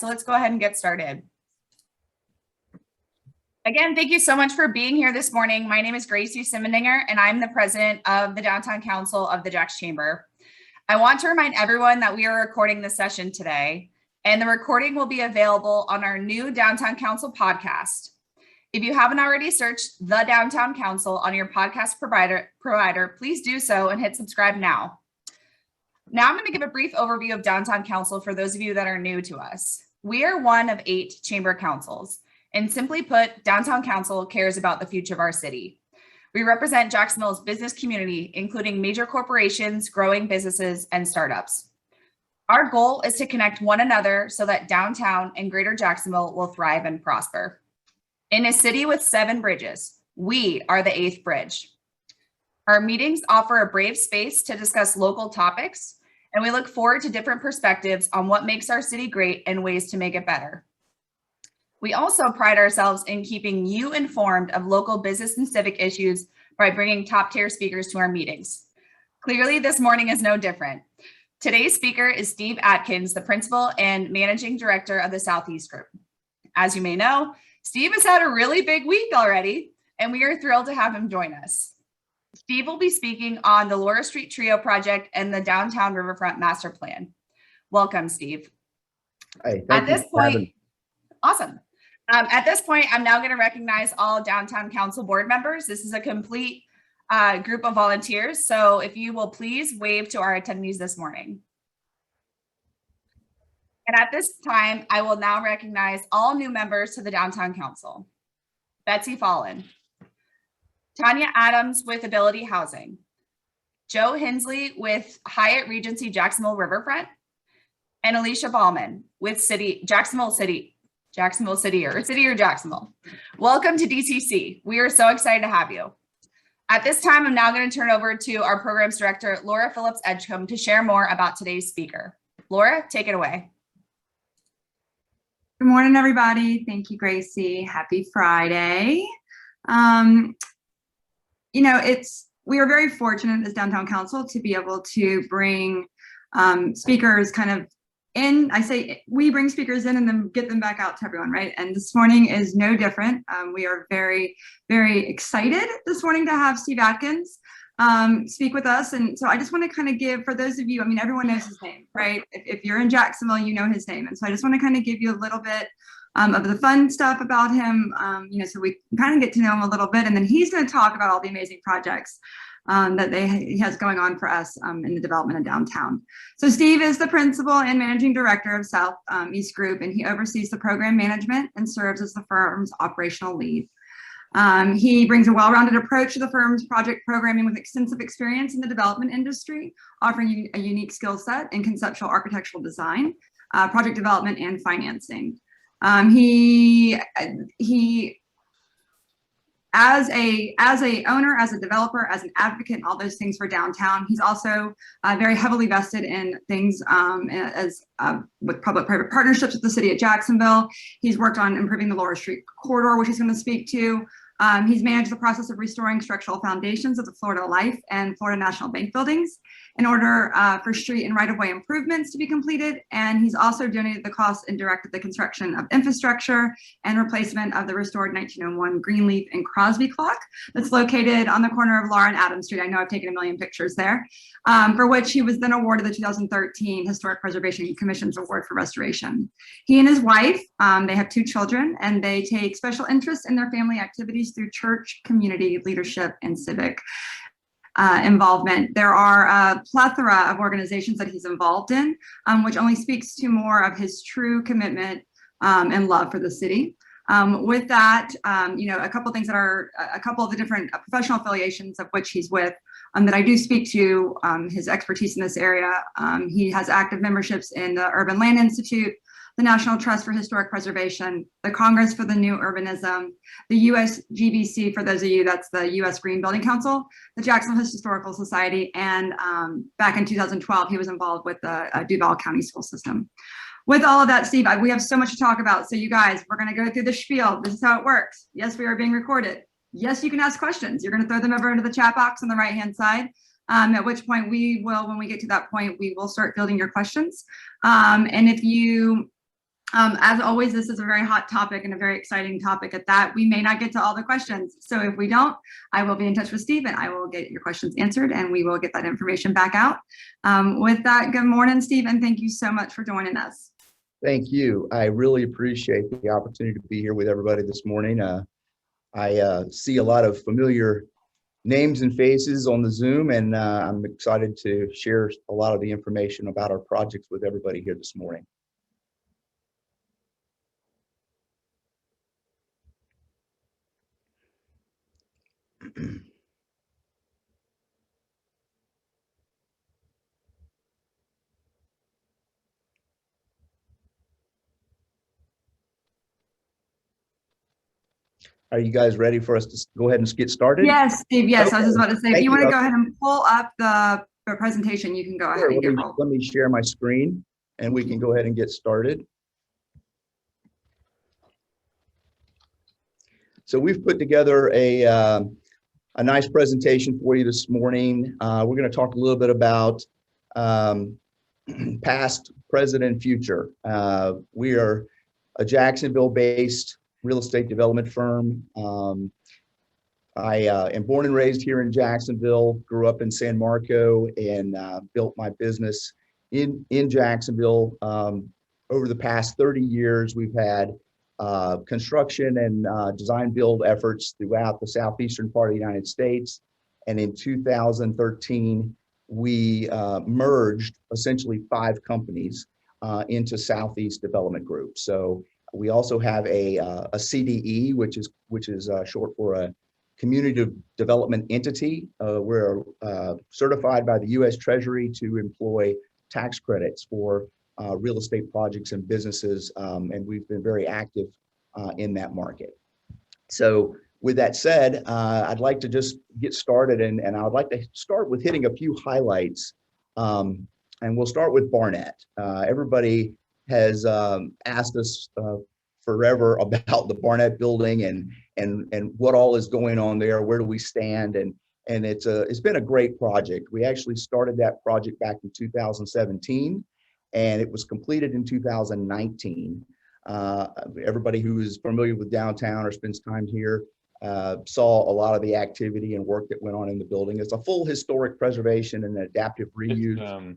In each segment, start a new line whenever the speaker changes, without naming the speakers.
So let's go ahead and get started. Again, thank you so much for being here this morning. My name is Gracie Simmendinger, and I'm the president of the Downtown Council of the JAX Chamber. I want to remind everyone that we are recording this session today, and the recording will be available on our new Downtown Council podcast. If you haven't already searched the Downtown Council on your podcast provider, please do so and hit subscribe now. Now I'm going to give a brief overview of Downtown Council for those of you that are new to us. We are one of 8 chamber councils, and simply put, Downtown Council cares about the future of our city. We represent Jacksonville's business community, including major corporations, growing businesses, and startups. Our goal is to connect one another so that downtown and greater Jacksonville will thrive and prosper. In a city with 7 bridges, we are the 8th bridge. Our meetings offer a brave space to discuss local topics, and we look forward to different perspectives on what makes our city great and ways to make it better. We also pride ourselves in keeping you informed of local business and civic issues by bringing top-tier speakers to our meetings. Clearly, this morning is no different. Today's speaker is Steve Atkins, the principal and managing director of the Southeast Group. As you may know, Steve has had a really big week already, and we are thrilled to have him join us. Steve will be speaking on the Laura Street Trio project and the Downtown Riverfront Master Plan. Welcome, Steve.
Hey,
At this point, awesome. At this point, I'm now going to recognize all Downtown Council board members. This is a complete group of volunteers, so if you will please wave to our attendees this morning. And at this time, I will now recognize all new members to the Downtown Council. Betsy Fallon, Tanya Adams with Ability Housing, Joe Hensley with Hyatt Regency Jacksonville Riverfront, and Alicia Ballman with Jacksonville City or Jacksonville. Welcome to DCC. We are so excited to have you. At this time, I'm now going to turn over to our programs director, Laura Phillips Edgecombe, to share more about today's speaker. Laura, take it away.
Good morning, everybody. Thank you, Gracie. Happy Friday. We are very fortunate as Downtown Council to be able to bring speakers kind of in. I say we bring speakers in and then get them back out to everyone, right? And this morning is no different. We are very, very excited this morning to have Steve Atkins speak with us. And so I just want to kind of give, for those of you, I mean, everyone knows his name, right? If you're in Jacksonville, you know his name. And so I just want to kind of give you a little bit of the fun stuff about him, so we can kind of get to know him a little bit. And then he's going to talk about all the amazing projects that he has going on for us in the development of downtown. So Steve is the principal and managing director of Southeast Group, and he oversees the program management and serves as the firm's operational lead. He brings a well-rounded approach to the firm's project programming with extensive experience in the development industry, offering a unique skill set in conceptual architectural design, project development, and financing. He as a owner, as a developer, as an advocate, all those things for downtown. He's also very heavily vested in things with public-private partnerships with the city of Jacksonville. He's worked on improving the Laura Street corridor, which he's going to speak to. He's managed the process of restoring structural foundations of the Florida Life and Florida National Bank buildings in order for street and right-of-way improvements to be completed. And he's also donated the costs and directed the construction of infrastructure and replacement of the restored 1901 Greenleaf and Crosby clock that's located on the corner of Laura and Adams Street. I know I've taken a million pictures there, for which he was then awarded the 2013 Historic Preservation Commission's Award for Restoration. He and his wife, they have 2 children, and they take special interest in their family activities through church, community, leadership, and civic involvement. There are a plethora of organizations that he's involved in, which only speaks to more of his true commitment and love for the city. With that, a couple things that are a couple of the different professional affiliations of which he's with that I do speak to his expertise in this area. He has active memberships in the Urban Land Institute, the National Trust for Historic Preservation, the Congress for the New Urbanism, the USGBC, for those of you, that's the U.S. Green Building Council, the Jacksonville Historical Society, and back in 2012, he was involved with the Duval County School System. With all of that, Steve, we have so much to talk about. So you guys, we're going to go through the spiel. This is how it works. Yes, we are being recorded. Yes, you can ask questions. You're going to throw them over into the chat box on the right-hand side. At which point we will, when we get to that point, we will start fielding your questions. And if you As always, this is a very hot topic and a very exciting topic at that. We may not get to all the questions. So if we don't, I will be in touch with Steve and I will get your questions answered and we will get that information back out. With that, good morning, Steve, and thank you so much for joining us.
Thank you. I really appreciate the opportunity to be here with everybody this morning. I see a lot of familiar names and faces on the Zoom, and I'm excited to share a lot of the information about our projects with everybody here this morning. Are you guys ready for us to go ahead and get started?
Yes, Steve. Yes, okay. I was just about to say, if you want to go ahead and pull up the presentation, you can go ahead and
let me share my screen and we can go ahead and get started. So we've put together a nice presentation for you this morning. We're going to talk a little bit about past, present, and future. We are a Jacksonville-based real estate development firm. I am born and raised here in Jacksonville, grew up in San Marco, and built my business in Jacksonville. Over the past 30 years, we've had construction and design build efforts throughout the southeastern part of the United States. And in 2013, we merged essentially 5 companies into Southeast Development Group. So we also have a CDE, which is short for a community development entity. We're certified by the U.S. Treasury to employ tax credits for real estate projects and businesses, and we've been very active in that market. So with that said, I'd like to just get started, and I would like to start with hitting a few highlights, and we'll start with Barnett. Everybody has asked us forever about the Barnett building and what all is going on there, where do we stand, and it's been a great project. We actually started that project back in 2017, and it was completed in 2019. Everybody who is familiar with downtown or spends time here saw a lot of the activity and work that went on in the building. It's a full historic preservation and adaptive reuse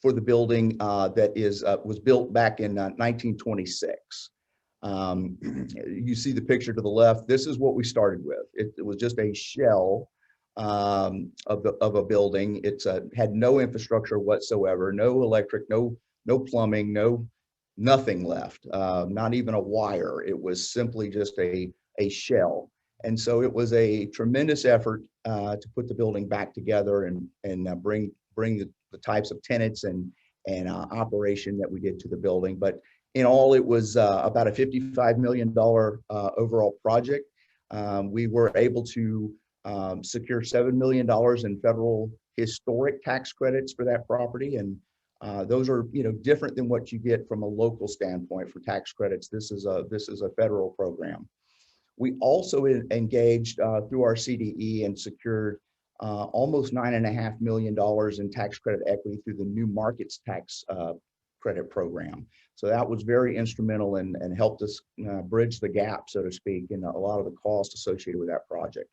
for the building that was built back in 1926. You see the picture to the left. This is what we started with. It was just a shell of a building. It had no infrastructure whatsoever, no electric, no plumbing, nothing left, not even a wire. It was simply just a shell. And so it was a tremendous effort to put the building back together and bring the types of tenants and operation that we did to the building. But in all, it was about a $55 million overall project. We were able to secure $7 million in federal historic tax credits for that property, and those are different than what you get from a local standpoint for tax credits. This is a federal program. We also engaged through our CDE and secured almost $9.5 million in tax credit equity through the New Markets Tax Credit Program. So that was very instrumental and helped us bridge the gap, so to speak, in a lot of the costs associated with that project.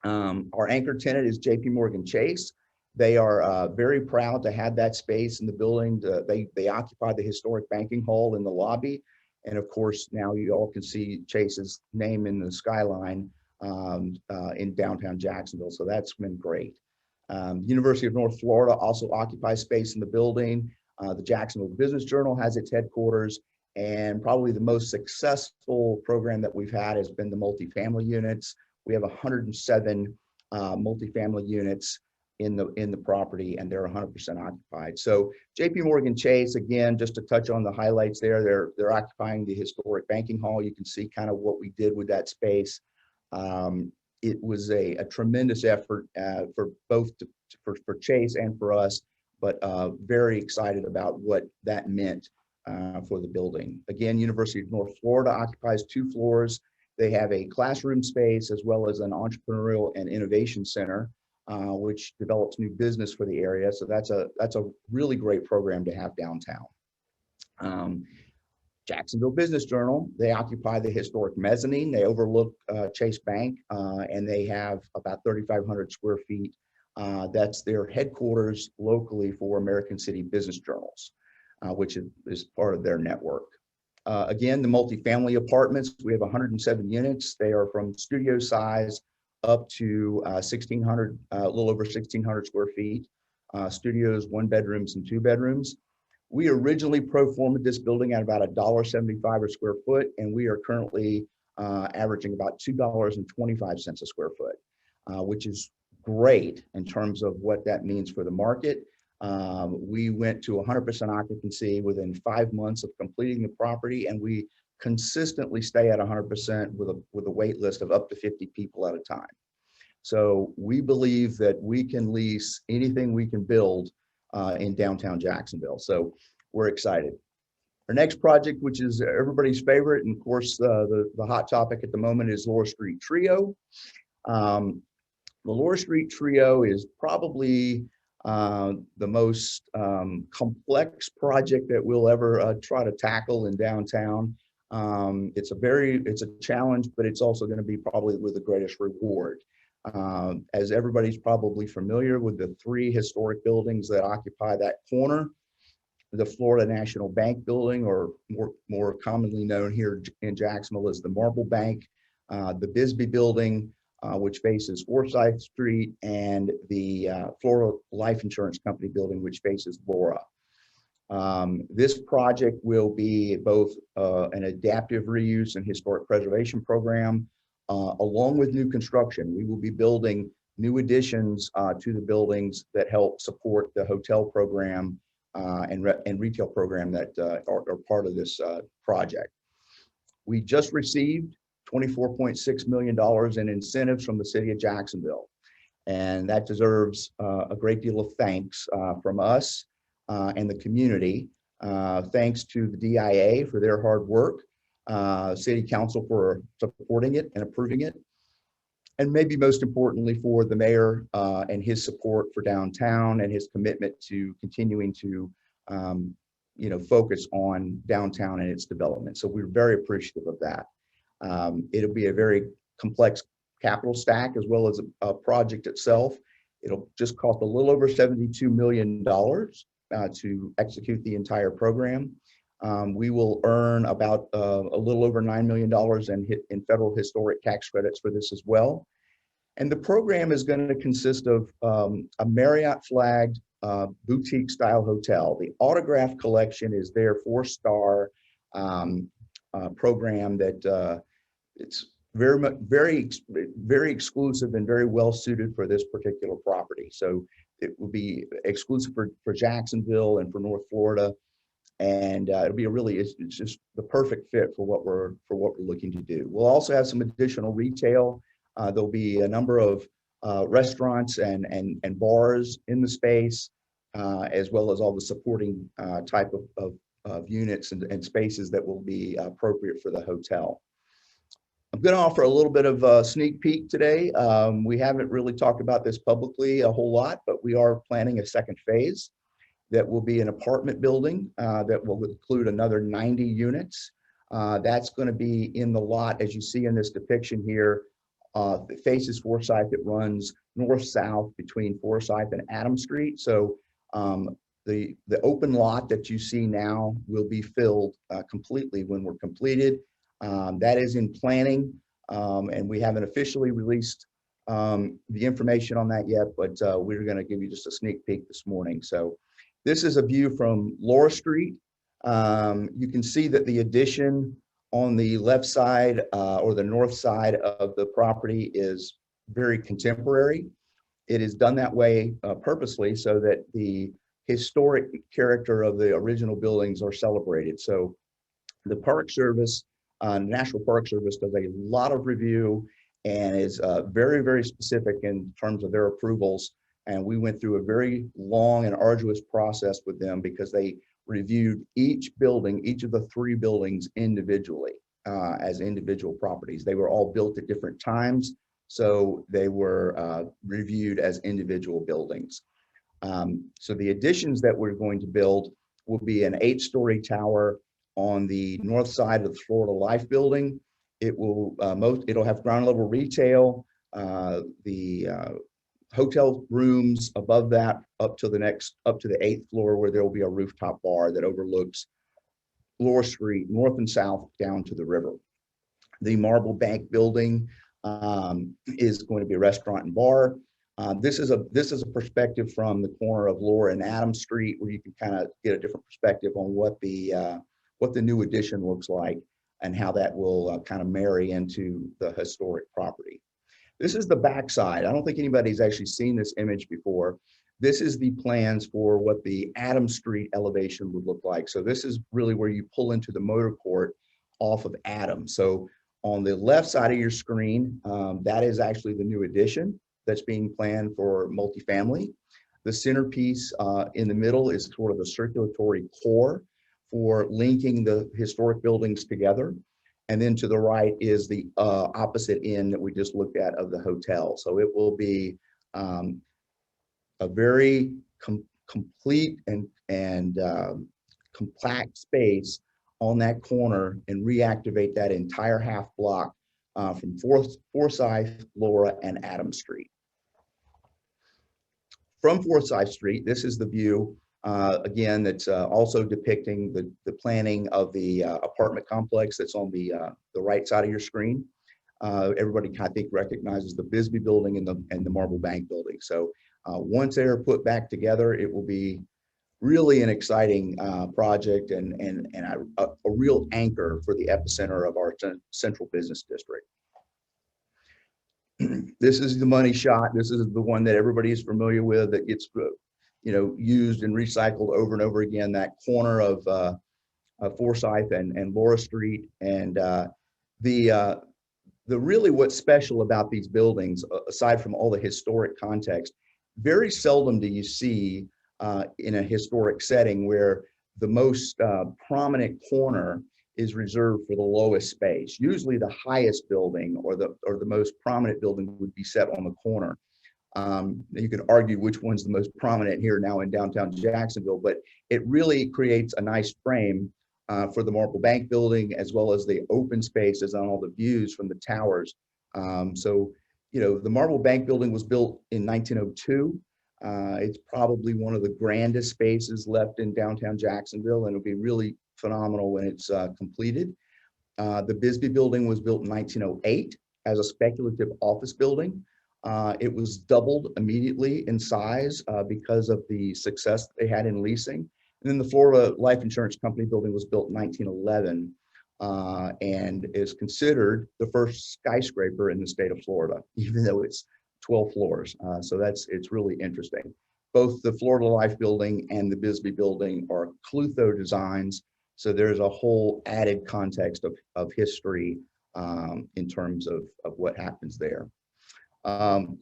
Our anchor tenant is JPMorgan Chase. They are very proud to have that space in the building. They occupy the historic banking hall in the lobby. And of course, now you all can see Chase's name in the skyline in downtown Jacksonville. So that's been great. University of North Florida also occupies space in the building. The Jacksonville Business Journal has its headquarters, and probably the most successful program that we've had has been the multifamily units. We have 107 multifamily units in the property, and they're 100% occupied. So JPMorgan Chase, again, just to touch on the highlights there, they're occupying the historic banking hall. You can see kind of what we did with that space. It was a tremendous effort for both for Chase and for us, but very excited about what that meant for the building. Again, University of North Florida occupies 2 floors. They have a classroom space as well as an entrepreneurial and innovation center, which develops new business for the area. So that's a really great program to have downtown. Jacksonville Business Journal, they occupy the historic mezzanine. They overlook Chase Bank, and they have about 3,500 square feet. That's their headquarters locally for American City Business Journals, which is part of their network. Again, the multifamily apartments, we have 107 units. They are from studio size up to 1,600, a little over 1,600 square feet. Studios, 1 bedrooms and 2 bedrooms. We originally pro forma this building at about $1.75 a square foot, and we are currently averaging about $2.25 a square foot, which is great in terms of what that means for the market. We went to 100% occupancy within 5 months of completing the property, and we consistently stay at 100% with a wait list of up to 50 people at a time. So we believe that we can lease anything we can build in downtown Jacksonville. So we're excited. Our next project, which is everybody's favorite, and of course, the hot topic at the moment, is Laura Street Trio. The Laura Street Trio is probably the most complex project that we'll ever try to tackle in downtown. It's a challenge, but it's also going to be probably with the greatest reward. As everybody's probably familiar with the 3 historic buildings that occupy that corner, the Florida National Bank building, or more commonly known here in Jacksonville as the Marble Bank, the Bisbee building, which faces Forsyth Street, and the Florida Life Insurance Company building, which faces Laura. This project will be both an adaptive reuse and historic preservation program, along with new construction. We will be building new additions to the buildings that help support the hotel program and retail program that are part of this project. We just received $24.6 million in incentives from the city of Jacksonville, and that deserves a great deal of thanks from us and the community. Thanks to the DIA for their hard work, City Council for supporting it and approving it, and maybe most importantly for the mayor and his support for downtown and his commitment to continuing to focus on downtown and its development. So we're very appreciative of that. It'll be a very complex capital stack as well as a project itself. It'll just cost a little over $72 million to execute the entire program. We will earn about a little over $9 million in federal historic tax credits for this as well. And the program is going to consist of a Marriott flagged boutique style hotel. The Autograph Collection is their 4-star program that it's very exclusive and very well suited for this particular property. So it will be exclusive for Jacksonville and for North Florida. And it'll be it's just the perfect fit for what we're looking to do. We'll also have some additional retail. There'll be a number of restaurants and bars in the space, as well as all the supporting type of units and spaces that will be appropriate for the hotel. I'm going to offer a little bit of a sneak peek today. We haven't really talked about this publicly a whole lot, but we are planning a second phase that will be an apartment building that will include another 90 units. That's going to be in the lot, as you see in this depiction here. It faces Forsyth. It runs north-south between Forsyth and Adams Street. So the open lot that you see now will be filled completely when we're completed. That is in planning, and we haven't officially released the information on that yet, but we're going to give you just a sneak peek this morning. So this is a view from Laura Street. You can see that the addition on the left side or the north side of the property is very contemporary. It is done that way purposely so that the historic character of the original buildings are celebrated. So the Park Service, National Park Service, does a lot of review and is very, very specific in terms of their approvals. And we went through a very long and arduous process with them because they reviewed each building, each of the 3 buildings individually as individual properties. They were all built at different times, so they were reviewed as individual buildings. So the additions that we're going to build will be an 8-story tower on the north side of the Florida Life building. It will it'll have ground level retail, the hotel rooms above that up to the 8th floor, where there will be a rooftop bar that overlooks Laura Street, north and south, down to the river. The Marble Bank building is going to be a restaurant and bar. This is a perspective from the corner of Laura and Adams Street, where you can kind of get a different perspective on what the new addition looks like and how that will kind of marry into the historic property. This is the backside. I don't think anybody's actually seen this image before. This is the plans for what the Adams Street elevation would look like. So this is really where you pull into the motor court off of Adams. So on the left side of your screen, that is actually the new addition that's being planned for multifamily. The centerpiece in the middle is sort of the circulatory core for linking the historic buildings together. And then to the right is the opposite end that we just looked at of the hotel. So it will be a very complete and compact space on that corner, and reactivate that entire half block from Forsyth, Laura, and Adams Street. From Forsyth Street, this is the view, again, that's also depicting the planning of the apartment complex that's on the right side of your screen. Everybody, I think, recognizes the Bisbee building and the Marble Bank building. So once they're put back together, it will be really an exciting project and a real anchor for the epicenter of our central business district. This is the money shot. This is the one that everybody is familiar with, that gets used and recycled over and over again. That corner of Forsyth and Laura Street, and the really what's special about these buildings, aside from all the historic context, very seldom do you see in a historic setting where the most prominent corner is reserved for the lowest space. Usually the highest building or the most prominent building would be set on the corner. You can argue which one's the most prominent here now in downtown Jacksonville, but it really creates a nice frame for the Marble Bank building, as well as the open spaces on all the views from the towers. So, the Marble Bank building was built in 1902. It's probably one of the grandest spaces left in downtown Jacksonville, and it'll be really phenomenal when it's completed. The Bisbee building was built in 1908 as a speculative office building. It was doubled immediately in size because of the success they had in leasing. And then the Florida Life Insurance Company building was built in 1911 and is considered the first skyscraper in the state of Florida, even though it's 12 floors. So it's really interesting. Both the Florida Life building and the Bisbee building are Clutho designs. So there's a whole added context of history in terms of what happens there.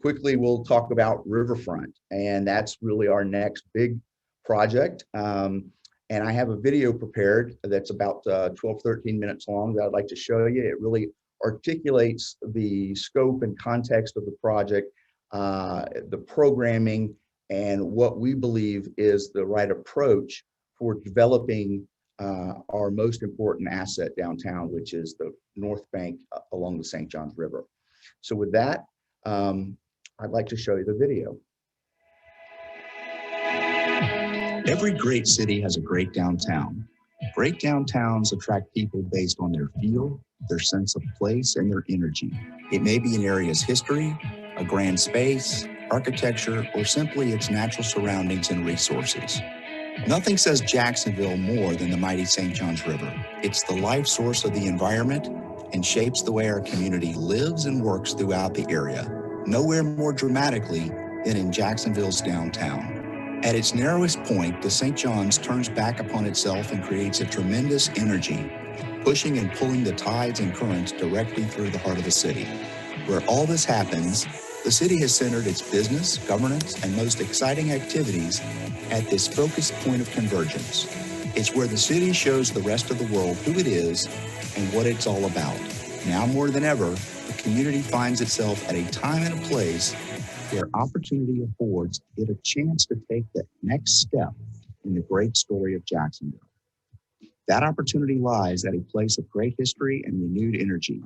Quickly, we'll talk about Riverfront, and that's really our next big project. And I have a video prepared that's about 12-13 minutes long that I'd like to show you. It really articulates the scope and context of the project, the programming, and what we believe is the right approach for developing our most important asset downtown, which is the North Bank along the St. Johns River. So with that, I'd like to show you the video.
Every great city has a great downtown. Great downtowns attract people based on their feel, their sense of place, and their energy. It may be an area's history, a grand space, architecture, or simply its natural surroundings and resources. Nothing says Jacksonville more than the mighty St. Johns River. It's the life source of the environment and shapes the way our community lives and works throughout the area, nowhere more dramatically than in Jacksonville's downtown. At its narrowest point, the St. Johns turns back upon itself and creates a tremendous energy, pushing and pulling the tides and currents directly through the heart of the city. Where all this happens, the city has centered its business, governance, and most exciting activities at this focused point of convergence. It's where the city shows the rest of the world who it is and what it's all about. Now more than ever, the community finds itself at a time and a place where opportunity affords it a chance to take the next step in the great story of Jacksonville. That opportunity lies at a place of great history and renewed energy,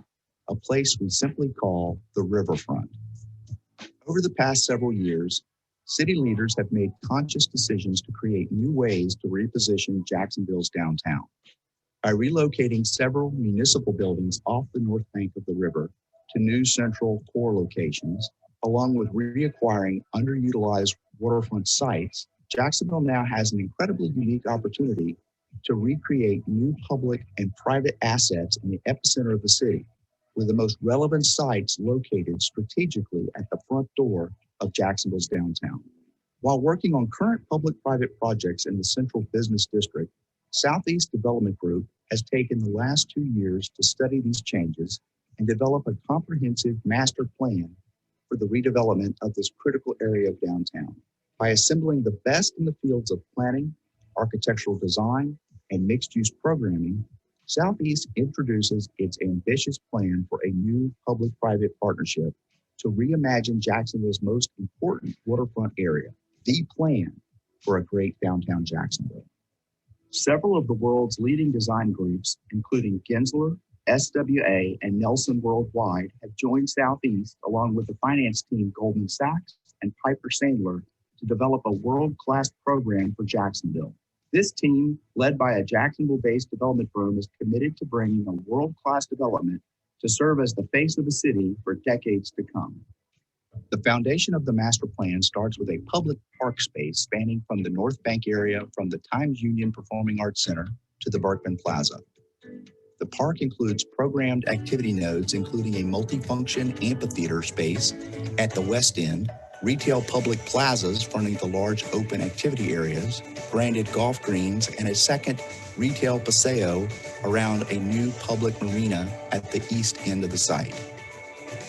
a place we simply call the Riverfront. Over the past several years, city leaders have made conscious decisions to create new ways to reposition Jacksonville's downtown. By relocating several municipal buildings off the north bank of the river to new central core locations, along with reacquiring underutilized waterfront sites, Jacksonville now has an incredibly unique opportunity to recreate new public and private assets in the epicenter of the city, with the most relevant sites located strategically at the front door of Jacksonville's downtown. While working on current public-private projects in the central business district, Southeast Development Group has taken the last 2 years to study these changes and develop a comprehensive master plan for the redevelopment of this critical area of downtown. By assembling the best in the fields of planning, architectural design, and mixed-use programming, Southeast introduces its ambitious plan for a new public-private partnership to reimagine Jacksonville's most important waterfront area, the plan for a great downtown Jacksonville. Several of the world's leading design groups, including Gensler, SWA, and Nelson Worldwide, have joined Southeast along with the finance team Goldman Sachs and Piper Sandler to develop a world-class program for Jacksonville. This team, led by a Jacksonville-based development firm, is committed to bringing a world-class development to serve as the face of the city for decades to come. The foundation of the master plan starts with a public park space spanning from the North Bank area from the Times Union Performing Arts Center to the Berkman Plaza. The park includes programmed activity nodes, including a multifunction amphitheater space at the west end, retail public plazas fronting the large open activity areas, branded golf greens, and a second retail paseo around a new public marina at the east end of the site.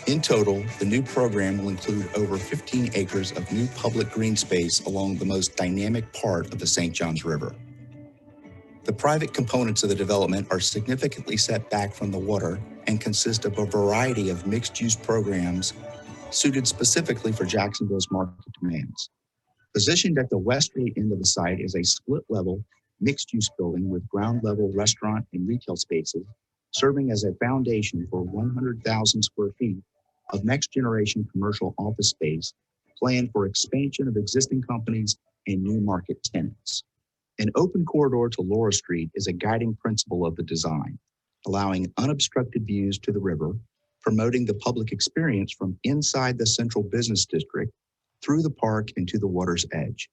In total, the new program will include over 15 acres of new public green space along the most dynamic part of the St. Johns River. The private components of the development are significantly set back from the water and consist of a variety of mixed-use programs suited specifically for Jacksonville's market demands. Positioned at the westerly end of the site is a split-level, mixed-use building with ground-level restaurant and retail spaces, serving as a foundation for 100,000 square feet of next-generation commercial office space planned for expansion of existing companies and new market tenants. An open corridor to Laura Street is a guiding principle of the design, allowing unobstructed views to the river, promoting the public experience from inside the central business district through the park and to the water's edge.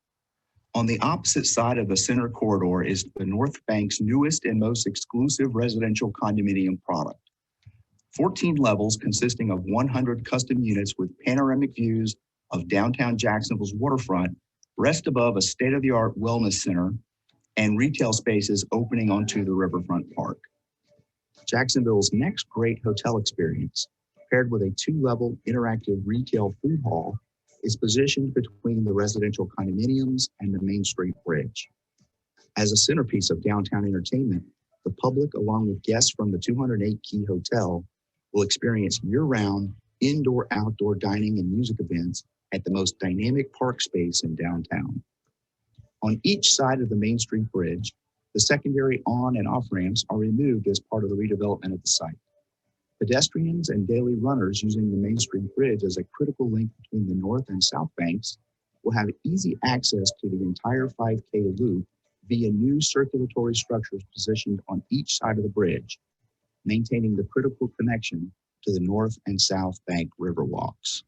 On the opposite side of the center corridor is the North Bank's newest and most exclusive residential condominium product. 14 levels consisting of 100 custom units with panoramic views of downtown Jacksonville's waterfront rest above a state-of-the-art wellness center and retail spaces opening onto the Riverfront Park. Jacksonville's next great hotel experience, paired with a 2-level interactive retail food hall, is positioned between the residential condominiums and the Main Street Bridge. As a centerpiece of downtown entertainment, the public, along with guests from the 208-key hotel, will experience year-round indoor-outdoor dining and music events at the most dynamic park space in downtown. On each side of the Main Street Bridge, the secondary on and off ramps are removed as part of the redevelopment of the site. Pedestrians and daily runners using the Main Street Bridge as a critical link between the North and South Banks will have easy access to the entire 5K loop via new circulatory structures positioned on each side of the bridge, maintaining the critical connection to the North and South Bank Riverwalks.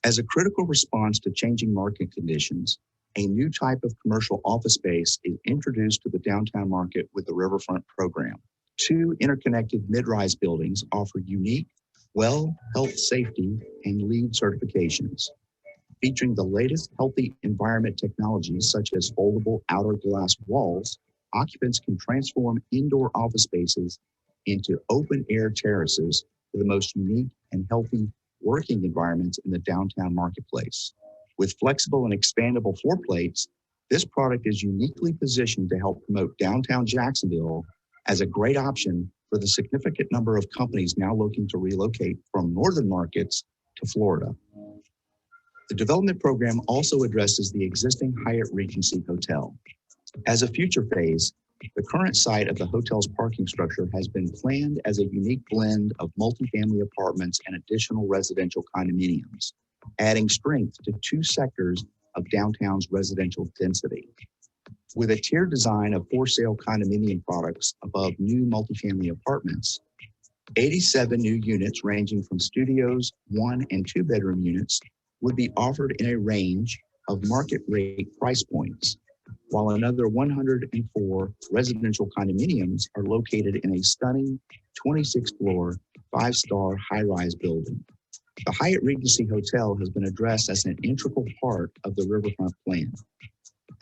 As a critical response to changing market conditions, a new type of commercial office space is introduced to the downtown market with the Riverfront program. 2 interconnected mid-rise buildings offer unique well, health, safety, and LEED certifications. Featuring the latest healthy environment technologies such as foldable outer glass walls, occupants can transform indoor office spaces into open-air terraces for the most unique and healthy working environments in the downtown marketplace. With flexible and expandable floor plates, this product is uniquely positioned to help promote downtown Jacksonville as a great option for the significant number of companies now looking to relocate from northern markets to Florida. The development program also addresses the existing Hyatt Regency Hotel. As a future phase, the current site of the hotel's parking structure has been planned as a unique blend of multifamily apartments and additional residential condominiums, adding strength to two sectors of downtown's residential density. With a tiered design of for-sale condominium products above new multifamily apartments, 87 new units ranging from studios, 1 and 2 bedroom units would be offered in a range of market rate price points, while another 104 residential condominiums are located in a stunning 26-floor, 5-star high-rise building. The Hyatt Regency Hotel has been addressed as an integral part of the Riverfront plan.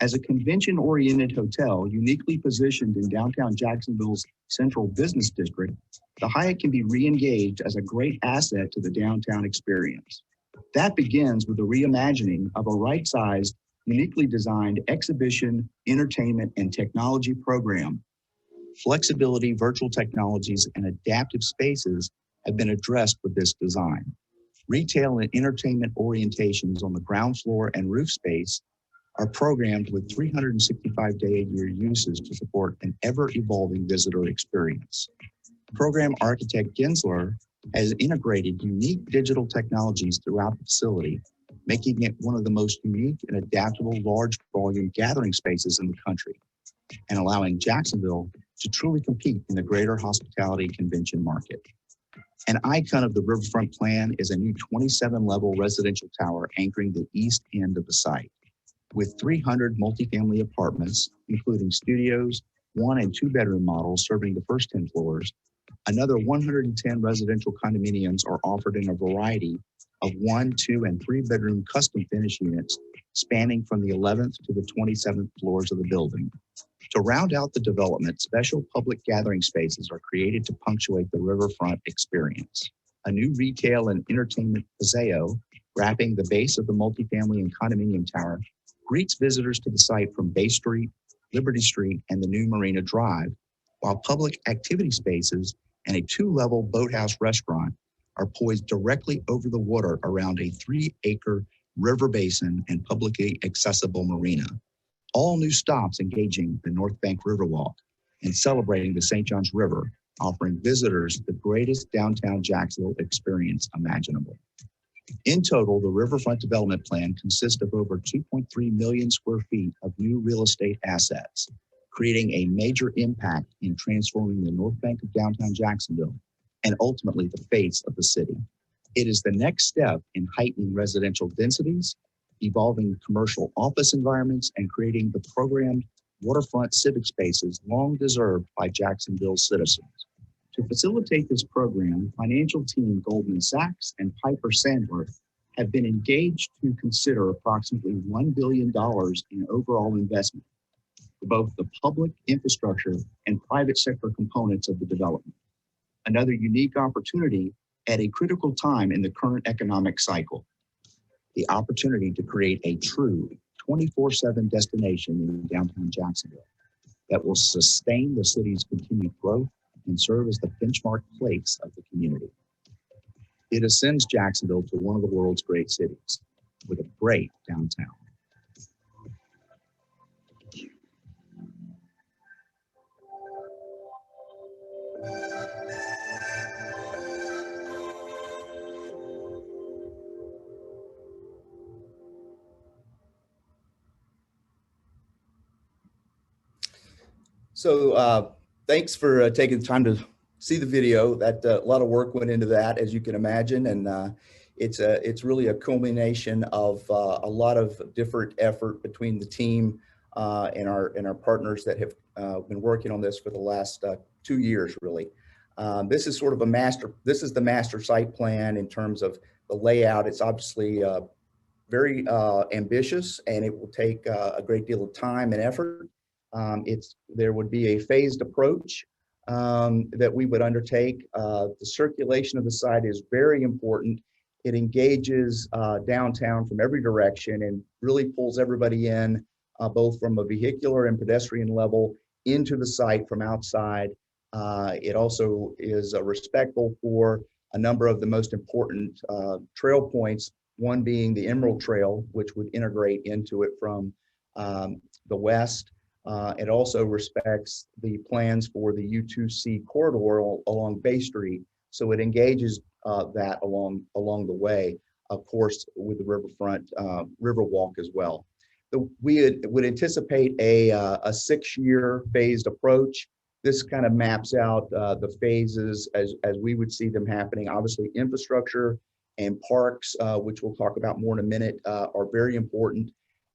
As a convention-oriented hotel uniquely positioned in downtown Jacksonville's central business district, the Hyatt can be re-engaged as a great asset to the downtown experience. That begins with the reimagining of a right-sized, uniquely designed exhibition, entertainment, and technology program. Flexibility, virtual technologies, and adaptive spaces have been addressed with this design. Retail and entertainment orientations on the ground floor and roof space are programmed with 365-day-a-year uses to support an ever-evolving visitor experience. Program architect Gensler has integrated unique digital technologies throughout the facility, making it one of the most unique and adaptable large volume gathering spaces in the country, and allowing Jacksonville to truly compete in the greater hospitality convention market. An icon of the Riverfront plan is a new 27-level residential tower anchoring the east end of the site, with 300 multifamily apartments, including studios, 1 and 2 bedroom models serving the first 10 floors. Another 110 residential condominiums are offered in a variety of 1, 2, and 3 bedroom custom finish units spanning from the 11th to the 27th floors of the building. To round out the development, special public gathering spaces are created to punctuate the Riverfront experience. A new retail and entertainment paseo wrapping the base of the multifamily and condominium tower greets visitors to the site from Bay Street, Liberty Street, and the new Marina Drive, while public activity spaces and a 2-level boathouse restaurant are poised directly over the water around a 3-acre river basin and publicly accessible marina. All new stops engaging the North Bank Riverwalk and celebrating the St. Johns River, offering visitors the greatest downtown Jacksonville experience imaginable. In total, the Riverfront development plan consists of over 2.3 million square feet of new real estate assets, creating a major impact in transforming the North Bank of downtown Jacksonville and ultimately the face of the city. It is the next step in heightening residential densities, evolving commercial office environments, and creating the programmed waterfront civic spaces long deserved by Jacksonville's citizens. To facilitate this program, financial team Goldman Sachs and Piper Sandler have been engaged to consider approximately $1 billion in overall investment for both the public infrastructure and private sector components of the development. Another unique opportunity at a critical time in the current economic cycle. The opportunity to create a true 24/7 destination in downtown Jacksonville that will sustain the city's continued growth and serve as the benchmark place of the community. It ascends Jacksonville to one of the world's great cities with a great downtown.
So thanks for taking the time to see the video. That a lot of work went into that, as you can imagine, and it's really a culmination of a lot of different effort between the team and our partners that have been working on this for the last 2 years, really. This is sort of this is the master site plan in terms of the layout. It's obviously very ambitious, and it will take a great deal of time and effort. There would be a phased approach that we would undertake. The circulation of the site is very important. It engages downtown from every direction and really pulls everybody in, both from a vehicular and pedestrian level into the site from outside. It also is respectful for a number of the most important trail points, one being the Emerald Trail, which would integrate into it from the west. It also respects the plans for the U2C corridor along Bay Street. So it engages that along the way, of course, with the Riverfront Riverwalk as well. We would anticipate a 6-year phased approach. This kind of maps out the phases as we would see them happening. Obviously, infrastructure and parks, which we'll talk about more in a minute, are very important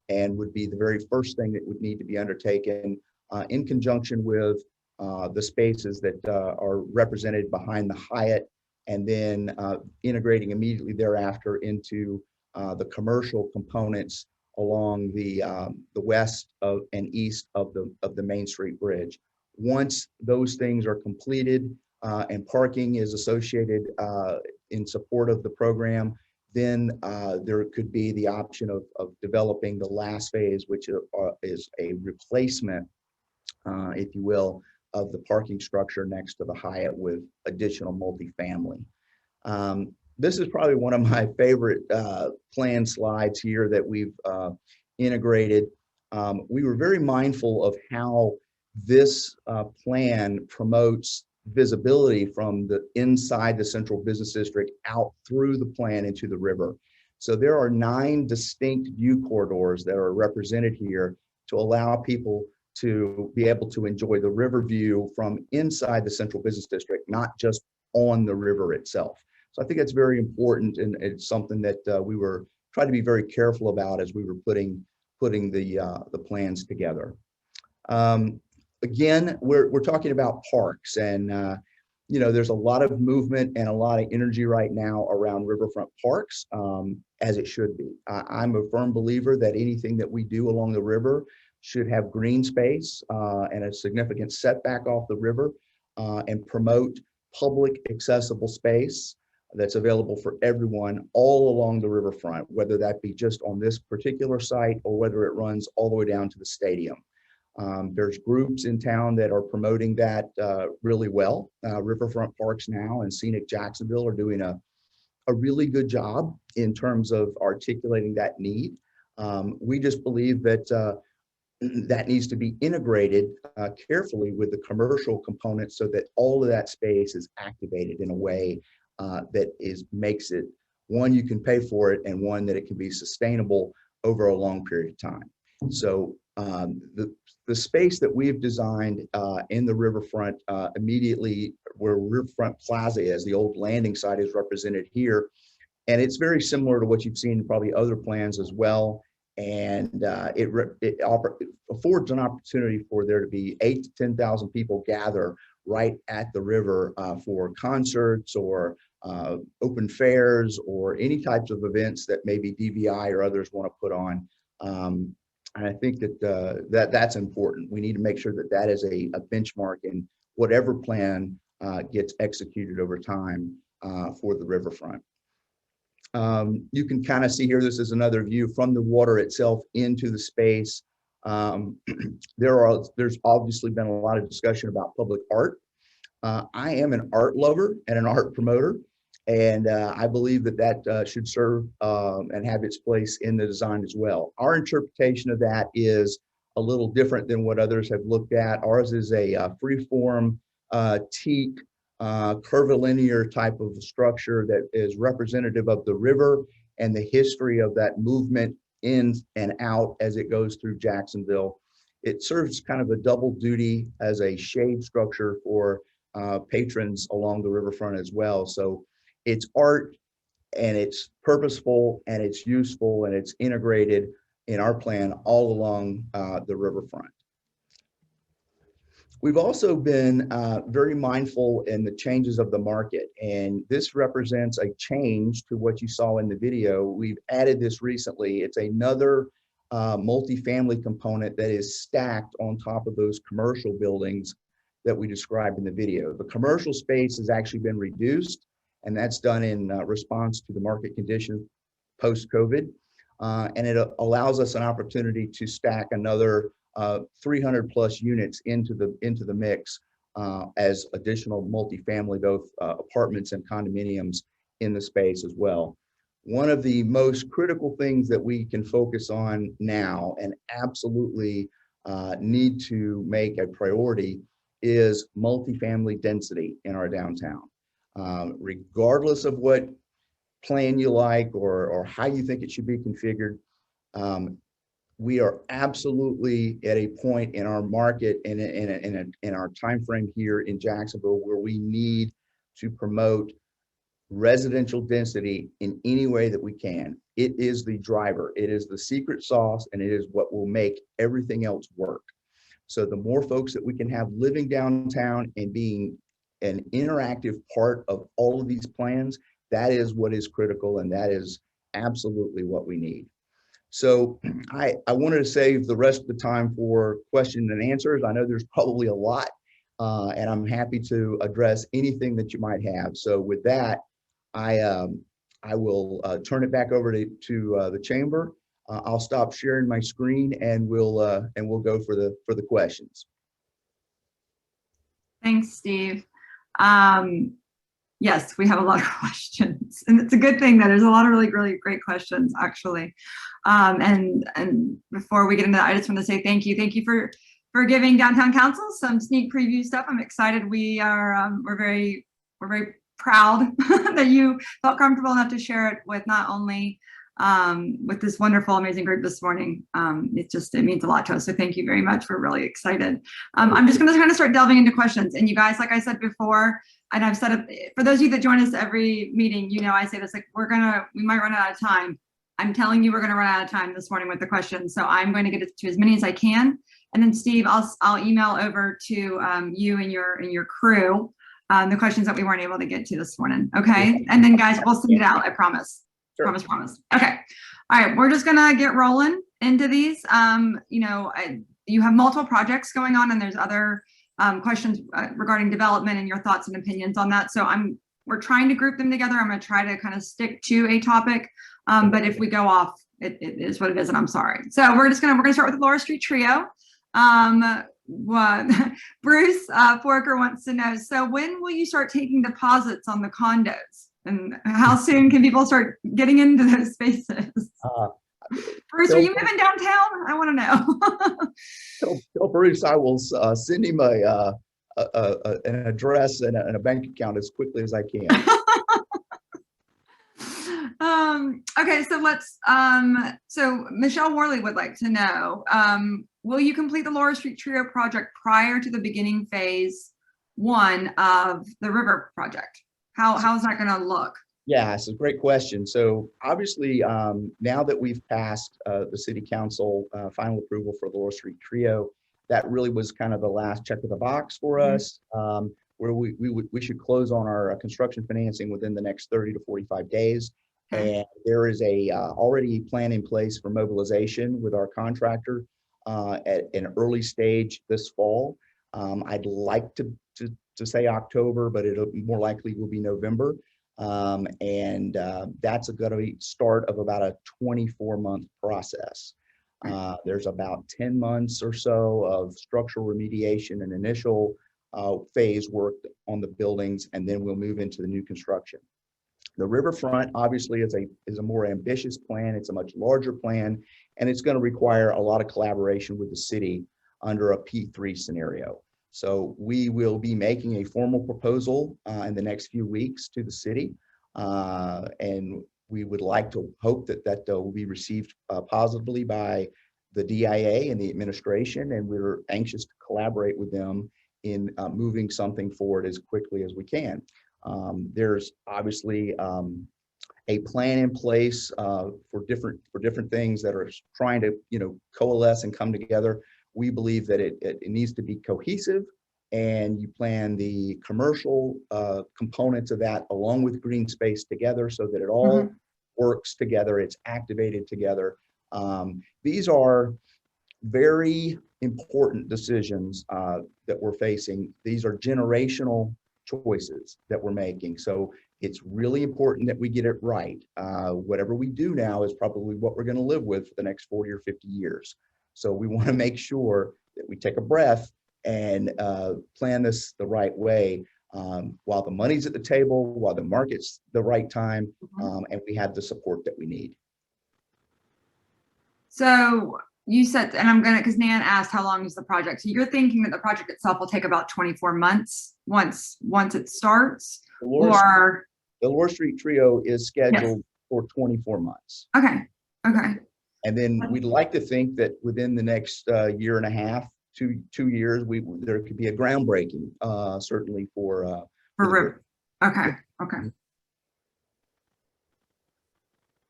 and would be the very first thing that would need to be undertaken in conjunction with the spaces that are represented behind the Hyatt, and then integrating immediately thereafter into the commercial components along the west and east of the Main Street Bridge. Once those things are completed and parking is associated in support of the program, then there could be the option of developing the last phase, which is a replacement, if you will, of the parking structure next to the Hyatt with additional multifamily. This is probably one of my favorite plan slides here that we've integrated. We were very mindful of how this plan promotes visibility from the inside the central business district out through the plan into the river. So there are 9 distinct view corridors that are represented here to allow people to be able to enjoy the river view from inside the central business district, not just on the river itself. So I think that's very important, and it's something that we were trying to be very careful about as we were putting the plans together. Again, we're talking about parks, and there's a lot of movement and a lot of energy right now around riverfront parks, as it should be. I'm a firm believer that anything that we do along the river should have green space and a significant setback off the river, and promote public accessible space that's available for everyone all along the riverfront, whether that be just on this particular site or whether it runs all the way down to the stadium. There's groups in town that are promoting that really well. Riverfront Parks Now and Scenic Jacksonville are doing a really good job in terms of articulating that need. We just believe that that needs to be integrated carefully with the commercial component so that all of that space is activated in a way that makes it, one, you can pay for it, and one, that it can be sustainable over a long period of time. So the space that we've designed in the riverfront, immediately where Riverfront Plaza is, the old landing site is represented here, and it's very similar to what you've seen in probably other plans as well. And it affords an opportunity for there to be 8,000 to 10,000 people gather right at the river for concerts or open fairs or any types of events that maybe DVI or others want to put on. And I think that that's important. We need to make sure that that is a benchmark in whatever plan gets executed over time for the riverfront. You can kind of see here, this is another view from the water itself into the space. There's obviously been a lot of discussion about public art. I am an art lover and an art promoter, and I believe that should serve and have its place in the design as well. Our interpretation of that is a little different than what others have looked at. Ours is a freeform teak curvilinear type of structure that is representative of the river and the history of that movement in and out as it goes through Jacksonville. It serves kind of a double duty as a shade structure for patrons along the riverfront as well. So it's art, and it's purposeful, and it's useful, and it's integrated in our plan all along the riverfront. We've also been very mindful in the changes of the market, and this represents a change to what you saw in the video. We've added this recently. It's another multifamily component that is stacked on top of those commercial buildings that we described in the video. The commercial space has actually been reduced, and that's done in response to the market conditions post-COVID, and it allows us an opportunity to stack another 300 plus units into the mix as additional multifamily, both apartments and condominiums in the space as well. One of the most critical things that we can focus on now, and absolutely need to make a priority is multifamily density in our downtown. Regardless of what plan you like or how you think it should be configured, we are absolutely at a point in our market and in our time frame here in Jacksonville where we need to promote residential density in any way that we can. It is the driver, it is the secret sauce, and it is what will make everything else work. So the more folks that we can have living downtown and being an interactive part of all of these plans, that is what is critical, and that is absolutely what we need. So I wanted to save the rest of the time for questions and answers. I know there's probably a lot, and I'm happy to address anything that you might have. So with that, I will turn it back over to the chamber. I'll stop sharing my screen, and we'll go for the questions.
Thanks, Steve. Yes, we have a lot of questions, and it's a good thing that there's a lot of really great questions, actually. And before we get into that, I just want to say thank you for giving Downtown Council some sneak preview stuff. I'm excited. We're very proud that you felt comfortable enough to share it with not only with this wonderful, amazing group this morning. It means a lot to us. So thank you very much. We're really excited. I'm just going to kind of start delving into questions. And you guys, like I said before, and I've said it for those of you that join us every meeting, you know, I say this, like, we might run out of time. I'm telling you, we're going to run out of time this morning with the questions. So I'm going to get to as many as I can. And then Steve, I'll email over to you and your crew the questions that we weren't able to get to this morning. Okay. And then guys, we'll send it out. I promise.
Sure.
Promise. Okay. All right. We're just going to get rolling into these. You know, you have multiple projects going on, and there's other questions regarding development and your thoughts and opinions on that. So we're trying to group them together. I'm going to try to kind of stick to a topic. But if we go off, it is what it is, and I'm sorry. So we're going to start with the Laura Street Trio. Bruce Forker wants to know, so when will you start taking deposits on the condos? And how soon can people start getting into those spaces? Bruce, are you moving downtown? I want to know.
Tell Bruce I will send him an address and a bank account as quickly as I can.
Okay, so let's, so Michelle Worley would like to know, will you complete the Laura Street Trio project prior to the beginning phase 1 of the River project? How's that going to look?
Yeah, it's a great question. So obviously, now that we've passed the city council final approval for the Laura Street Trio, that really was kind of the last check of the box for us, where we should close on our construction financing within the next 30 to 45 days. And there is already a plan in place for mobilization with our contractor at an early stage this fall. I'd like to say October, but it'll more likely will be November. That's going to be start of about a 24-month process. There's about 10 months or so of structural remediation and initial phase work on the buildings, and then we'll move into the new construction. The Riverfront obviously is a more ambitious plan. It's a much larger plan, and it's going to require a lot of collaboration with the city under a P3 scenario. So we will be making a formal proposal in the next few weeks to the city, and we would like to hope that will be received positively by the DIA and the administration, and we're anxious to collaborate with them in moving something forward as quickly as we can. There's obviously a plan in place for different things that are trying to coalesce and come together. We believe that it needs to be cohesive, and you plan the commercial components of that along with green space together so that it all works together, it's activated together. These are very important decisions that we're facing. These are generational choices that we're making. So it's really important that we get it right. Whatever we do now is probably what we're going to live with for the next 40 or 50 years. So we want to make sure that we take a breath and plan this the right way while the money's at the table, while the market's the right time, and we have the support that we need.
So you said, and I'm gonna, because Nan asked how long is the project. So you're thinking that the project itself will take about 24 months once it starts,
The Laura,
or
the Laura Street Trio is scheduled
Yes.
for 24 months.
okay, okay,
And then we'd like to think that within the next year and a half, two years, there could be a groundbreaking, certainly for
for
the
River. Okay, okay.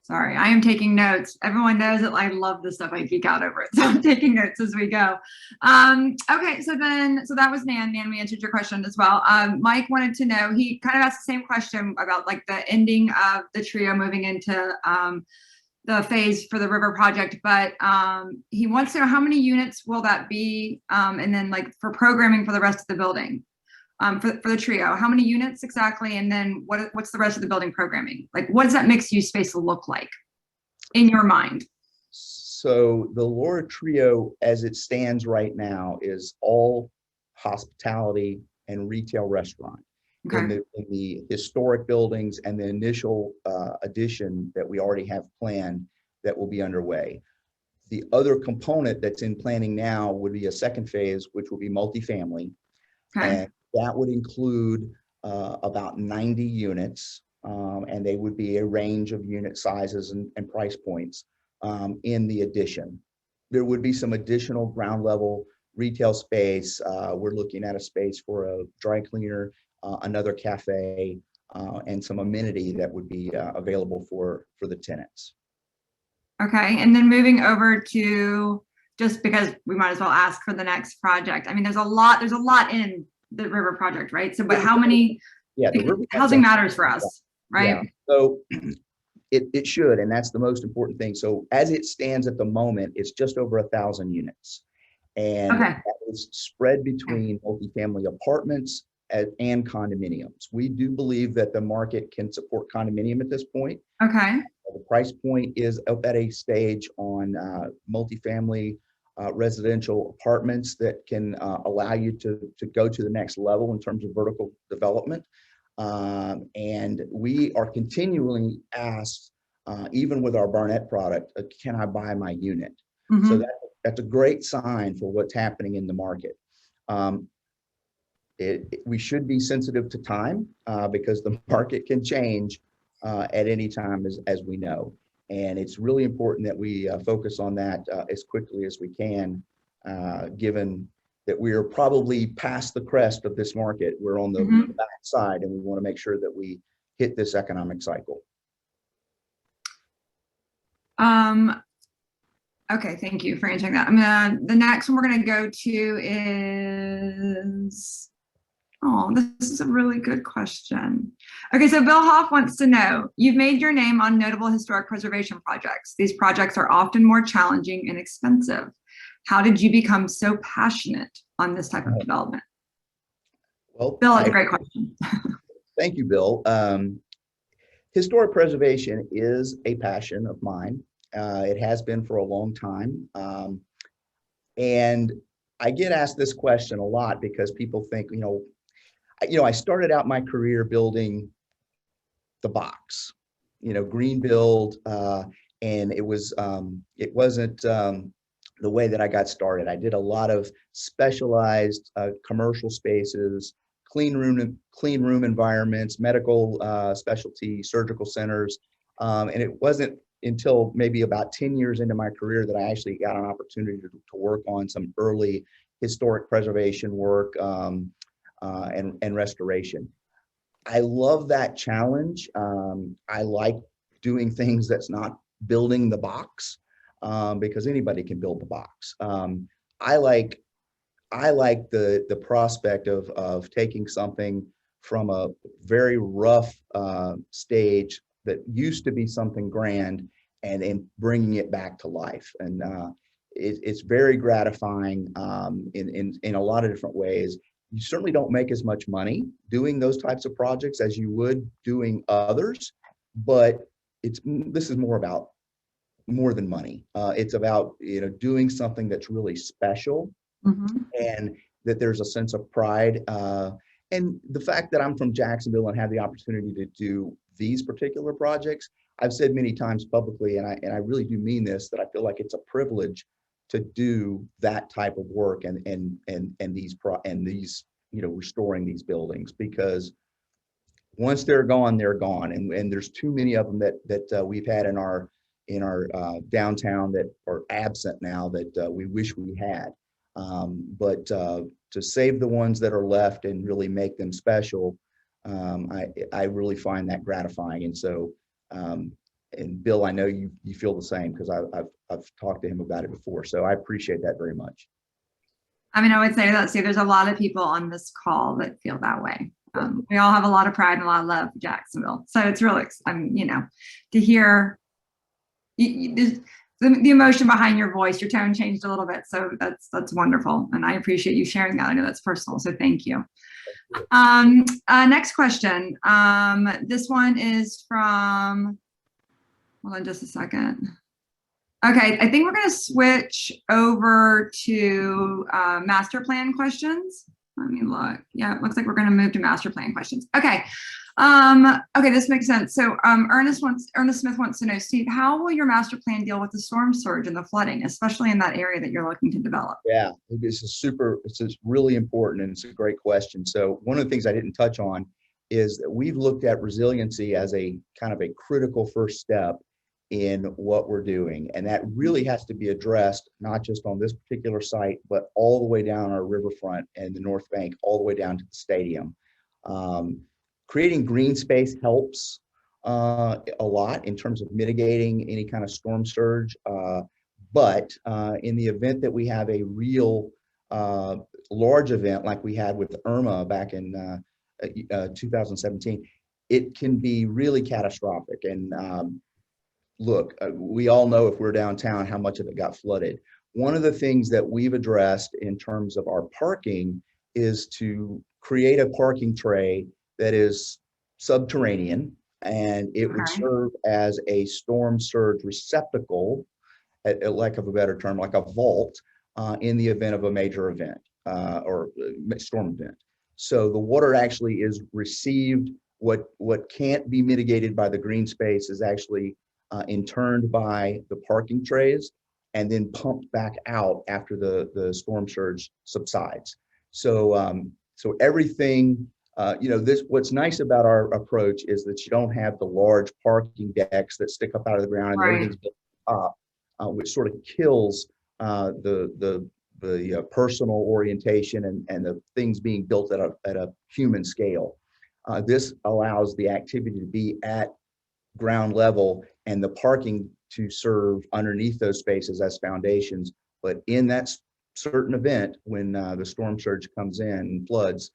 Sorry, I am taking notes. Everyone knows that I love this stuff. I geek out over it. So I'm taking notes as we go. Okay, so that was Nan. Nan, we answered your question as well. Mike wanted to know, he kind of asked the same question about like the ending of the trio moving into the phase for the river project, but he wants to know how many units will that be? And then like for programming for the rest of the building. For the trio, how many units exactly? And then what's the rest of the building programming? Like, what does that mixed use space look like in your mind?
So the Laura Trio, as it stands right now, is all hospitality and retail restaurant.
Okay.
In the historic buildings and the initial addition that we already have planned that will be underway. The other component that's in planning now would be a second phase, which will be multifamily.
Okay.
And that would include about 90 units, and they would be a range of unit sizes and price points in the addition. There would be some additional ground level retail space. We're looking at a space for a dry cleaner, another cafe, and some amenity that would be available for the tenants.
Okay, and then moving over to, just because we might as well ask for the next project. I mean, there's a lot in the river project, right? So, but how many?
Yeah, the river
housing matters for us, right?
Yeah. So it should, and that's the most important thing. So as it stands at the moment, it's just over 1,000 units, and
Okay.
that is spread between multifamily apartments and condominiums. We do believe that the market can support condominium at this point.
Okay.
The price point is up at a stage on multifamily residential apartments that can allow you to go to the next level in terms of vertical development. And we are continually asked, even with our Barnett product, can I buy my unit?
Mm-hmm.
So that's a great sign for what's happening in the market. We should be sensitive to time because the market can change at any time, as we know. And it's really important that we focus on that as quickly as we can, given that we are probably past the crest of this market. We're on the back side, and we want to make sure that we hit this economic cycle.
Okay, thank you for answering that. The next one we're going to go to is, oh, this is a really good question. Okay, so Bill Hoff wants to know, you've made your name on notable historic preservation projects. These projects are often more challenging and expensive. How did you become so passionate on this type of development?
Well,
Bill, that's a great question.
Thank you, Bill. Historic preservation is a passion of mine. It has been for a long time. And I get asked this question a lot because people think, I started out my career building the box, green build, and it wasn't the way that I got started. I did a lot of specialized commercial spaces, clean room environments, medical specialty surgical centers, and it wasn't until maybe about 10 years into my career that I actually got an opportunity to work on some early historic preservation work and restoration. I love that challenge. I like doing things that's not building the box because anybody can build the box. I like the prospect of taking something from a very rough stage that used to be something grand and bringing it back to life. And it's very gratifying in a lot of different ways. You certainly don't make as much money doing those types of projects as you would doing others, but this is more than money. It's about doing something that's really special, and that there's a sense of pride. And the fact that I'm from Jacksonville and have the opportunity to do these particular projects, I've said many times publicly, and I really do mean this, that I feel like it's a privilege to do that type of work and these restoring these buildings, because once they're gone, and there's too many of them that we've had in our downtown that are absent now that we wish we had. But to save the ones that are left and really make them special, I really find that gratifying. And so, and Bill, I know you feel the same, because I've talked to him about it before. So I appreciate that very much.
I mean, I would say that, there's a lot of people on this call that feel that way. We all have a lot of pride and a lot of love for Jacksonville. So it's really, to hear the emotion behind your voice, your tone changed a little bit. So that's wonderful. And I appreciate you sharing that. I know that's personal. So thank you. Next question. This one is from, hold on just a second. Okay, I think we're going to switch over to master plan questions. Let me look. Yeah, it looks like we're going to move to master plan questions. Okay. Okay, this makes sense. So Ernest Smith wants to know, Steve, how will your master plan deal with the storm surge and the flooding, especially in that area that you're looking to develop?
Yeah, it's really important, and it's a great question. So one of the things I didn't touch on is that we've looked at resiliency as a kind of a critical first step in what we're doing. And that really has to be addressed, not just on this particular site, but all the way down our riverfront and the North Bank, all the way down to the stadium. Creating green space helps a lot in terms of mitigating any kind of storm surge. But in the event that we have a real large event like we had with Irma back in 2017, it can be really catastrophic. And look, we all know if we're downtown how much of it got flooded. One of the things that we've addressed in terms of our parking is to create a parking tray that is subterranean, and it would serve as a storm surge receptacle, at lack of a better term, like a vault, in the event of a major event or storm event. So the water actually is received. What can't be mitigated by the green space is actually interned by the parking trays and then pumped back out after the storm surge subsides. So so everything, what's nice about our approach is that you don't have the large parking decks that stick up out of the ground and everything's built up, which sort of kills the personal orientation and the things being built at a human scale. This allows the activity to be at ground level and the parking to serve underneath those spaces as foundations. But in that certain event, when the storm surge comes in and floods,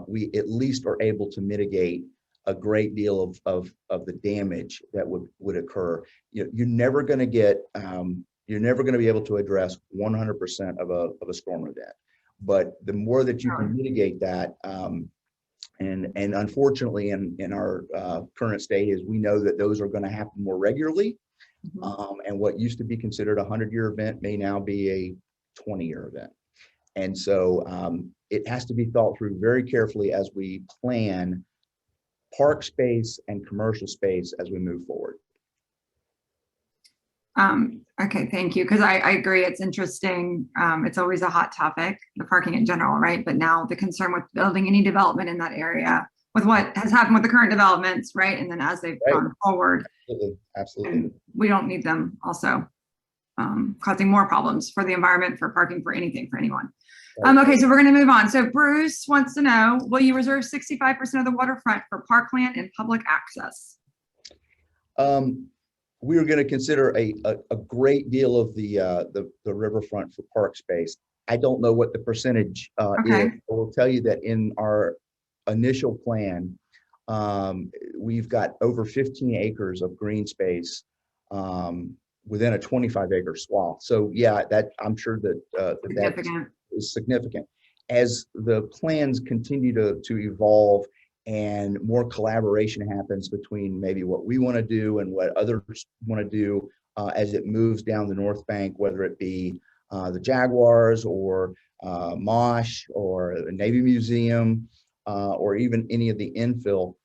we at least are able to mitigate a great deal of the damage that would occur. You're never going to get, you're never going to be able to address 100% of a storm event. But the more that you can mitigate that, and unfortunately in our current state is we know that those are going to happen more regularly. And what used to be considered a 100-year event may now be a 20-year event. And so it has to be thought through very carefully as we plan park space and commercial space as we move forward.
Okay, thank you. Because I agree, it's interesting. It's always a hot topic, the parking in general, right? But now the concern with building any development in that area with what has happened with the current developments, right? And then as they've gone forward, absolutely. We don't need them also causing more problems for the environment, for parking, for anything, for anyone. Okay, so we're going to move on. So Bruce wants to know, will you reserve 65% of the waterfront for parkland and public access?
We are going to consider a great deal of the riverfront for park space. I don't know what the percentage is. I will tell you that in our initial plan, we've got over 15 acres of green space within a 25-acre swath. So yeah, that I'm sure that that is significant. As the plans continue to evolve and more collaboration happens between maybe what we want to do and what others want to do as it moves down the North Bank, whether it be the Jaguars or Mosh or the Navy Museum or even any of the infill,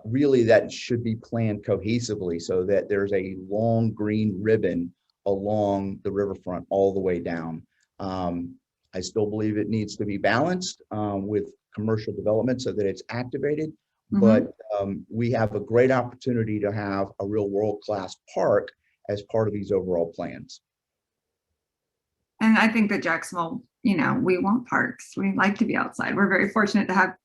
really that should be planned cohesively so that there's a long green ribbon along the riverfront all the way down. I still believe it needs to be balanced with commercial development so that it's activated, but we have a great opportunity to have a real world-class park as part of these overall plans.
And I think that Jacksonville, you know, we want parks. We like to be outside. We're very fortunate to have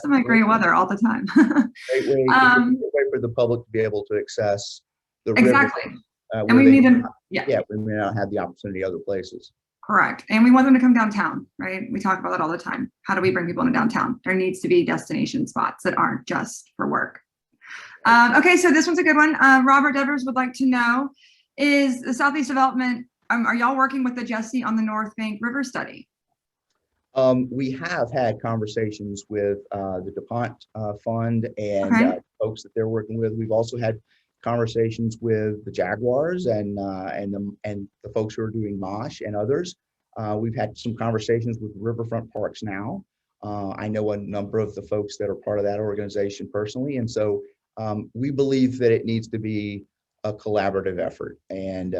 semi-great weather all the time.
Great way, great way for the public to be able to access the river.
Exactly. And
where
we
they
need them.
may
Yeah,
we may not have the opportunity other places.
correct. And we want them to come downtown, right? We talk about that all the time. How do we bring people into downtown? There needs to be destination spots that aren't just for work. Okay, so this one's a good one. Robert Devers would like to know, is the Southeast Development, are y'all working with the Jesse on the North Bank River study?
We have had conversations with the DuPont Fund and
Okay.
folks that they're working with. We've also had conversations with the Jaguars and the folks who are doing Mosh and others. We've had some conversations with Riverfront Parks now. I know a number of the folks that are part of that organization personally, and so we believe that it needs to be a collaborative effort. And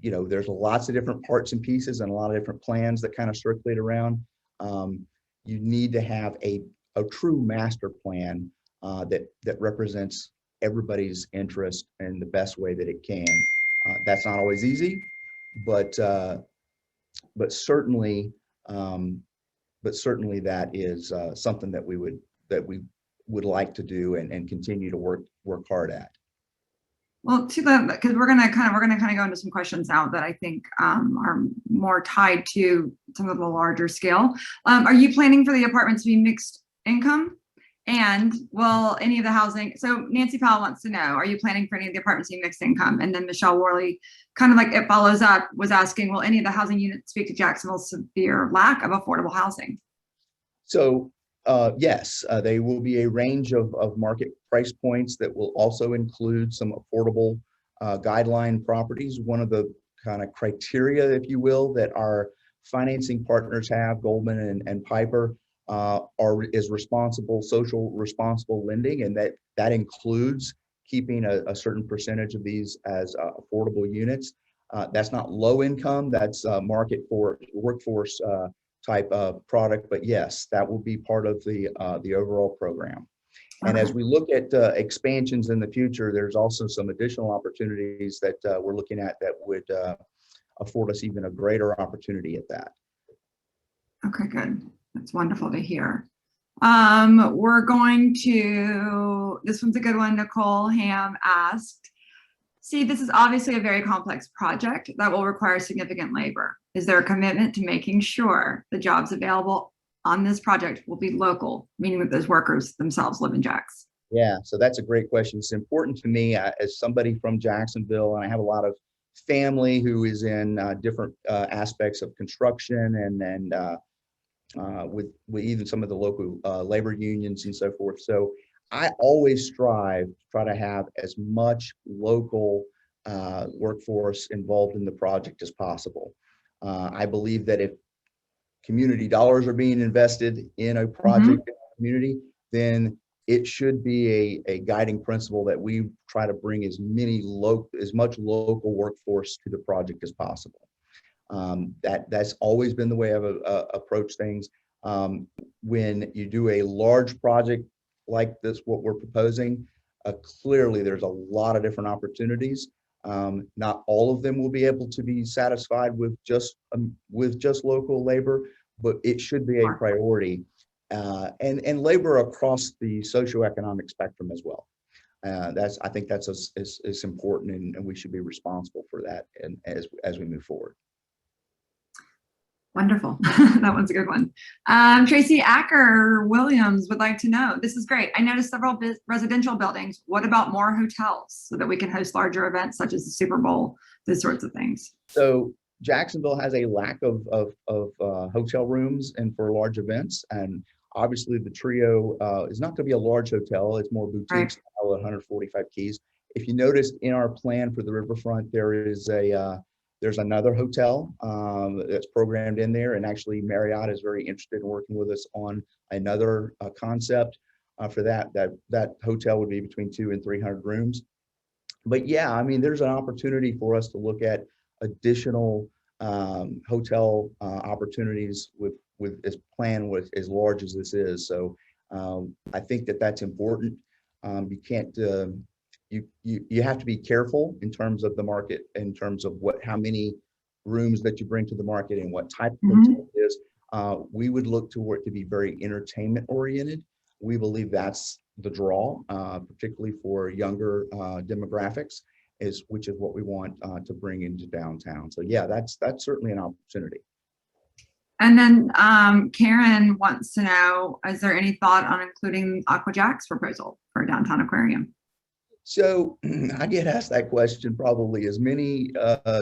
you know, there's lots of different parts and pieces and a lot of different plans that kind of circulate around. You need to have a true master plan that represents everybody's interest in the best way that it can. That's not always easy, but certainly that is something that we would like to do and continue to work hard at.
Well, to the, because we're gonna kind of go into some questions now that I think are more tied to some of the larger scale. Are you planning for the apartments to be mixed income? And will any of the housing, so Nancy Powell wants to know, are you planning for any of the apartments to be mixed income? And then Michelle Worley, kind of like it follows up, was asking, will any of the housing units speak to Jacksonville's severe lack of affordable housing?
So yes, they will be a range of market price points that will also include some affordable guideline properties. One of the kind of criteria, if you will, that our financing partners have, Goldman and Piper, is social responsible lending, and that includes keeping a certain percentage of these as affordable units. That's not low income, that's market for workforce type of product, but yes, that will be part of the overall program. And as we look at expansions in the future, there's also some additional opportunities that we're looking at that would afford us even a greater opportunity at that.
Okay, good. That's wonderful to hear. We're going to, this one's a good one. Nicole Ham asked, see, this is obviously a very complex project that will require significant labor. Is there a commitment to making sure the jobs available on this project will be local, meaning that those workers themselves live in JAX?
Yeah, so that's a great question. It's important to me as somebody from Jacksonville, and I have a lot of family who is in different aspects of construction and with even some of the local labor unions and so forth. So I always strive to try to have as much local workforce involved in the project as possible. I believe that if community dollars are being invested in a project in the community, then it should be a guiding principle that we try to bring as much local workforce to the project as possible. That's always been the way I've approached things. When you do a large project like this, what we're proposing, clearly there's a lot of different opportunities. Not all of them will be able to be satisfied with just local labor, but it should be a priority, and labor across the socioeconomic spectrum as well. I think that's is important, and we should be responsible for that, and as we move forward.
Wonderful. That one's a good one. Tracy Acker Williams would like to know, this is great. I noticed several residential buildings. What about more hotels so that we can host larger events such as the Super Bowl, those sorts of things? So
Jacksonville has a lack of hotel rooms and for large events. And obviously the Trio is not going to be a large hotel. It's more boutique style, 145 keys. If you notice in our plan for the Riverfront, there's another hotel that's programmed in there, and actually Marriott is very interested in working with us on another concept for that hotel would be between 200 and 300 rooms. but yeah, I mean, there's an opportunity for us to look at additional hotel opportunities with this plan with as large as this is. So I think that that's important. You can't you have to be careful in terms of the market, in terms of how many rooms that you bring to the market and what type of hotel it is. We would look to it to be very entertainment oriented. We believe that's the draw, particularly for younger demographics, which is what we want to bring into downtown. So yeah, that's certainly an opportunity.
And then Karen wants to know, is there any thought on including Aqua JAX proposal for downtown aquarium?
So I get asked that question probably as many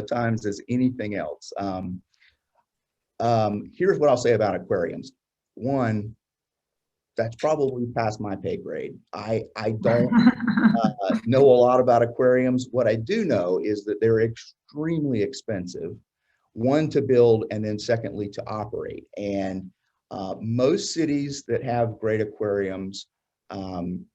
times as anything else. Here's what I'll say about aquariums. One, that's probably past my pay grade. I don't know a lot about aquariums. What I do know is that they're extremely expensive, one, to build, and then secondly to operate. And most cities that have great aquariums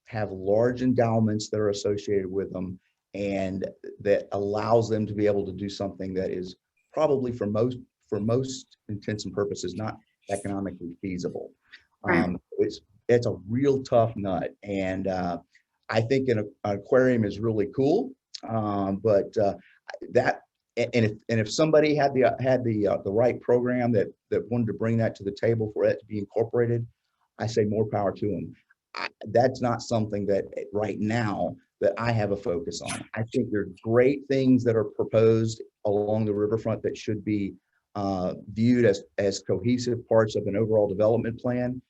have large endowments that are associated with them, and that allows them to be able to do something that is probably for most intents and purposes not economically feasible.
Right.
It's a real tough nut, and I think an aquarium is really cool, but if somebody had the right program that wanted to bring that to the table for it to be incorporated, I say more power to them. That's not something that right now that I have a focus on. I think there's great things that are proposed along the riverfront that should be viewed as cohesive parts of an overall development plan.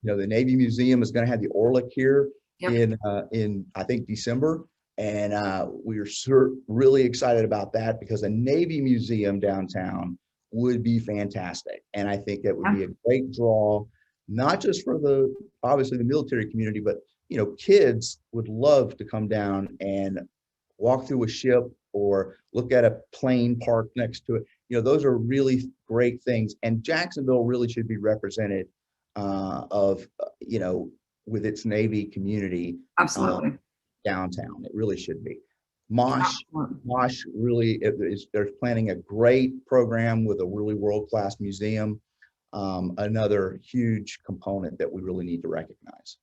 The Navy Museum is going to have the Orlick here in I think December, and we are really excited about that, because a Navy Museum downtown would be fantastic, and I think that would be a great draw, not just for obviously the military community, but kids would love to come down and walk through a ship or look at a plane parked next to it. Those are really great things, and Jacksonville really should be represented with its Navy community.
Absolutely.
Downtown, it really should be. Mosh really they're planning a great program with a really world-class museum. Another huge component that we really need to recognize.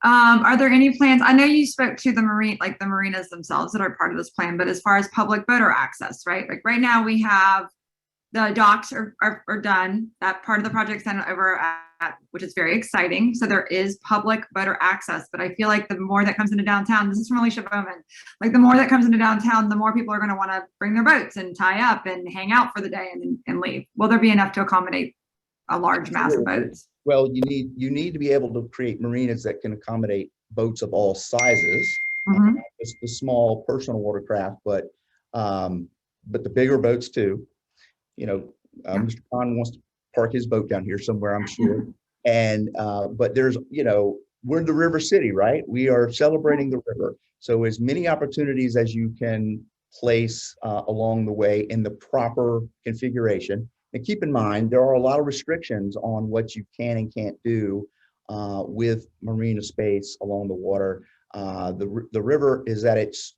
Are there any plans? I know you spoke to the marinas themselves that are part of this plan, but as far as public boater access, right? Like right now we have the docks are done. That part of the project's done over at, which is very exciting. So there is public boater access, but I feel like the more that comes into downtown, this is from Alicia Bowman, like the more that comes into downtown, the more people are going to want to bring their boats and tie up and hang out for the day and leave. Will there be enough to accommodate a large mass of boats?
Well, you need to be able to create marinas that can accommodate boats of all sizes, not just the small personal watercraft, but the bigger boats too. Mr. Pond wants to park his boat down here somewhere, I'm sure. And but there's, we're in the river city, right? We are celebrating the river. So as many opportunities as you can place along the way in the proper configuration. And keep in mind, there are a lot of restrictions on what you can and can't do with marina space along the water. The river is at its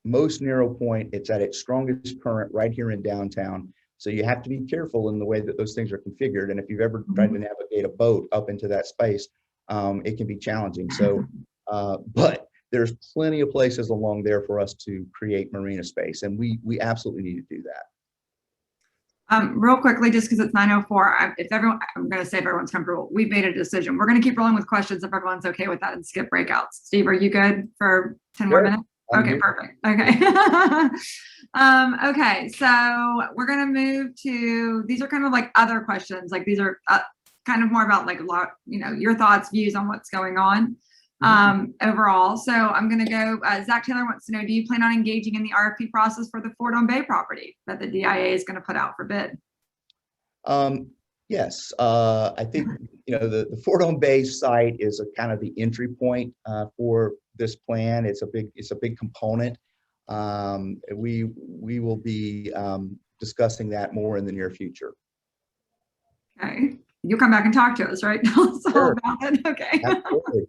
most narrow point. It's at its strongest current right here in downtown. So you have to be careful in the way that those things are configured. And if you've ever tried to navigate a boat up into that space, it can be challenging. So, but there's plenty of places along there for us to create marina space. And we absolutely need to do that.
Real quickly, just because it's 9:04, I'm going to say if everyone's comfortable, we've made a decision. We're going to keep rolling with questions if everyone's okay with that and skip breakouts. Steve, are you good for 10 more minutes? Okay, perfect. Okay. Okay, so we're going to move to, these are kind of like other questions. Like these are kind of more about like, your thoughts, views on what's going on overall. So I'm going to go, Zach Taylor wants to know, do you plan on engaging in the RFP process for the Fort on Bay property that the DIA is going to put out for bid?
Yes, I think, the Fort on Bay site is a kind of the entry point for this plan. It's a big component. We will be discussing that more in the near future.
Okay. You'll come back and talk to us, right? Tell us all about it. Okay.
Absolutely.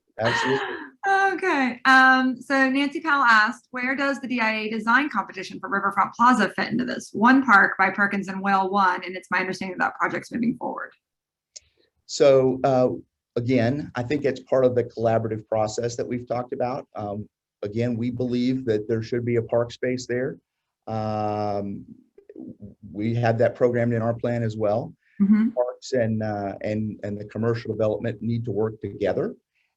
Okay. So Nancy Powell asked, where does the DIA design competition for Riverfront Plaza fit into this? One Park by Perkins and Will won, and it's my understanding that project's moving forward.
So again, I think it's part of the collaborative process that we've talked about. Again, we believe that there should be a park space there. We have that programmed in our plan as well. Parks and the commercial development need to work together.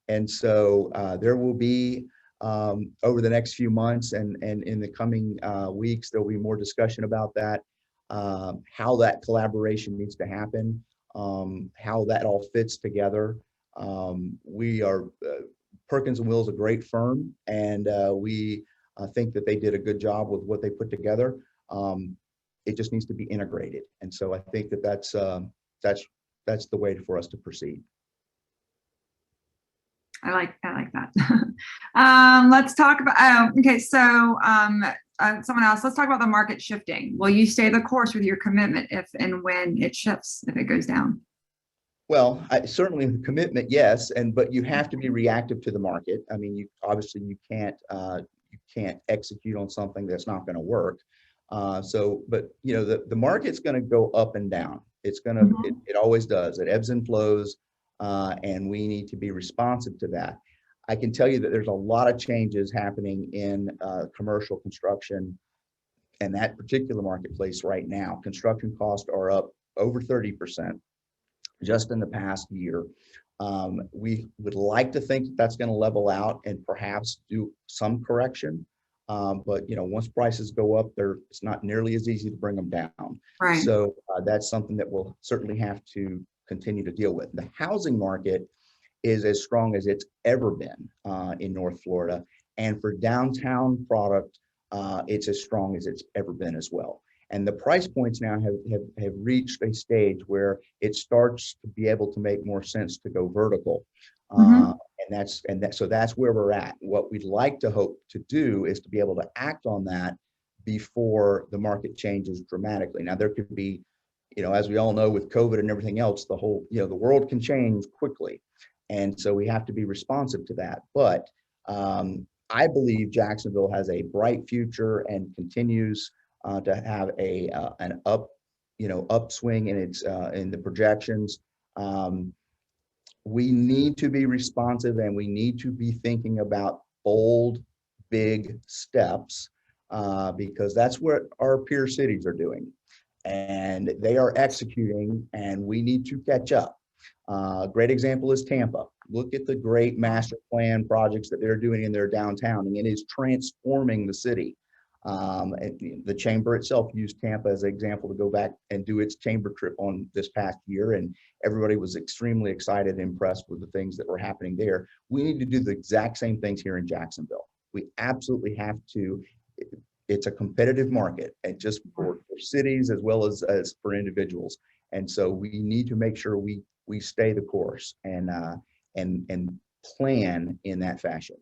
And so there will be over the next few months and in the coming weeks, there'll be more discussion about that, how that collaboration needs to happen, how that all fits together. We are, Perkins and Will is a great firm, and we think that they did a good job with what they put together. It just needs to be integrated. And so I think that that's the way for us to proceed.
I like that. Let's talk about, okay, so someone else, let's talk about the market shifting. Will you stay the course with your commitment if and when it shifts, if it goes down?
Well, certainly the commitment, yes, but you have to be reactive to the market. I mean, you obviously you can't execute on something that's not going to work. But you know, the market's going to go up and down. It's going to, it always does. It ebbs and flows, and we need to be responsive to that. I can tell you that there's a lot of changes happening in commercial construction and that particular marketplace right now. Construction costs are up over 30% just in the past year. We would like to think that that's going to level out and perhaps do some correction. But you know, once prices go up, it's not nearly as easy to bring them down.
Right.
So that's something that we'll certainly have to continue to deal with. The housing market is as strong as it's ever been in North Florida, and for downtown product, it's as strong as it's ever been as well. And the price points now have reached a stage where it starts to be able to make more sense to go vertical. So that's where we're at. What we'd like to hope to do is to be able to act on that before the market changes dramatically. Now there could be, you know, as we all know, with COVID and everything else, the whole, you know, the world can change quickly. And so we have to be responsive to that. But I believe Jacksonville has a bright future and continues to have an upswing in its in the projections. We need to be responsive, and we need to be thinking about bold, big steps because that's what our peer cities are doing, and they are executing, and we need to catch up. A great example is Tampa. Look at the great master plan projects that they're doing in their downtown, and it is transforming the city. The chamber itself used Tampa as an example to go back and do its chamber trip on this past year, and everybody was extremely excited and impressed with the things that were happening there. We need to do the exact same things here in Jacksonville. We absolutely have to. It's a competitive market, and just for cities as well as for individuals. And so we need to make sure we stay the course and plan in that fashion.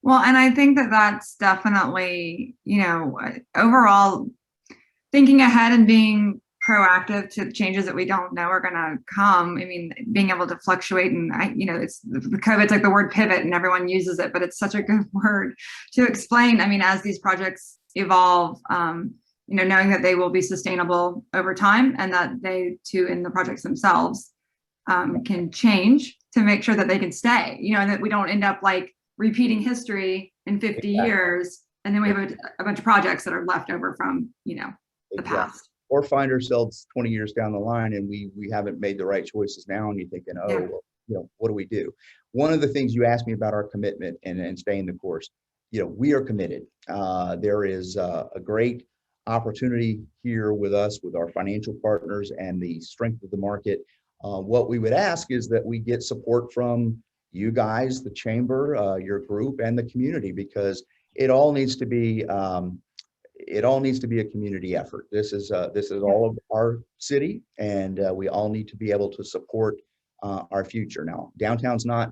Well, and I think that that's definitely, you know, overall thinking ahead and being proactive to the changes that we don't know are going to come. I mean, being able to fluctuate, and you know, it's the COVID's like the word pivot and everyone uses it, but it's such a good word to explain. I mean, as these projects evolve, you know, knowing that they will be sustainable over time and that they too in the projects themselves can change to make sure that they can stay, you know, and that we don't end up like repeating history in 50 years, and then we have a bunch of projects that are left over from, you know, the past.
Or find ourselves 20 years down the line and we haven't made the right choices now, and you're thinking, oh, well, you know, what do we do? One of the things you asked me about our commitment and staying the course, you know, we are committed. There is a great opportunity here with us, with our financial partners and the strength of the market. What we would ask is that we get support from you guys, the chamber, your group, and the community, because it all needs to be a community effort. This is all of our city, and we all need to be able to support our future. Now, downtown's not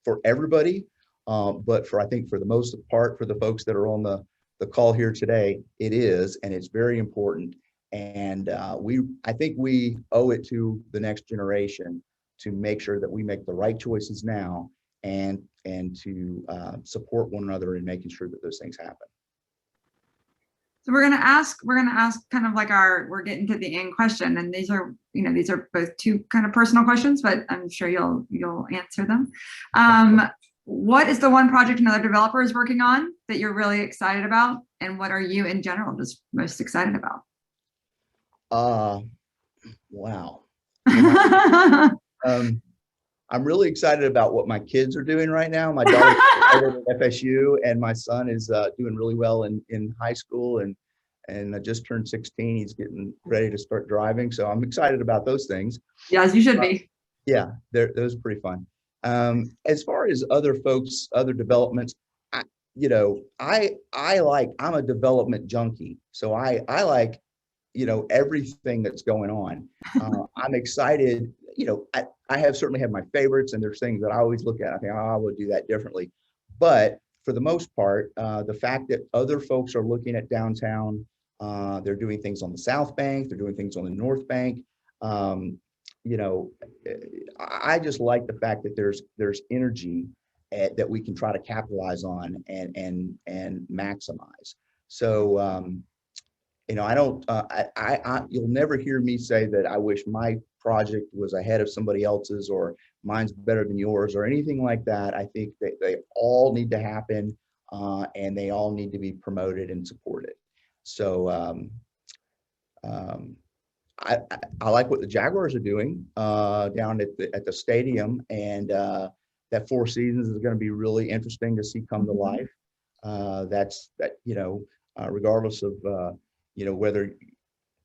for everybody, but I think for the most part, for the folks that are on the call here today, it is, and it's very important. And I think we owe it to the next generation to make sure that we make the right choices now and to support one another in making sure that those things happen.
So we're going to ask kind of like we're getting to the end question. And these are both two kind of personal questions, but I'm sure you'll answer them. What is the one project another developer is working on that you're really excited about? And what are you in general just most excited about?
Wow. I'm really excited about what my kids are doing right now. My daughter's at FSU, and my son is doing really well in high school, and I just turned 16. He's getting ready to start driving, so I'm excited about those things.
Yes, you should be.
Yeah, those are pretty fun. As far as other folks, other developments, I'm a development junkie, so I like everything that's going on. I'm excited. I certainly have my favorites, and there's things that I always look at. I think, I would do that differently. But for the most part, the fact that other folks are looking at downtown, they're doing things on the South Bank, they're doing things on the North Bank. I just like the fact that there's energy that we can try to capitalize on and maximize. So, you'll never hear me say that I wish my project was ahead of somebody else's or mine's better than yours or anything like that. I think that they all need to happen, and they all need to be promoted and supported. So I like what the Jaguars are doing down at the stadium, and that Four Seasons is going to be really interesting to see come to life. Regardless of whether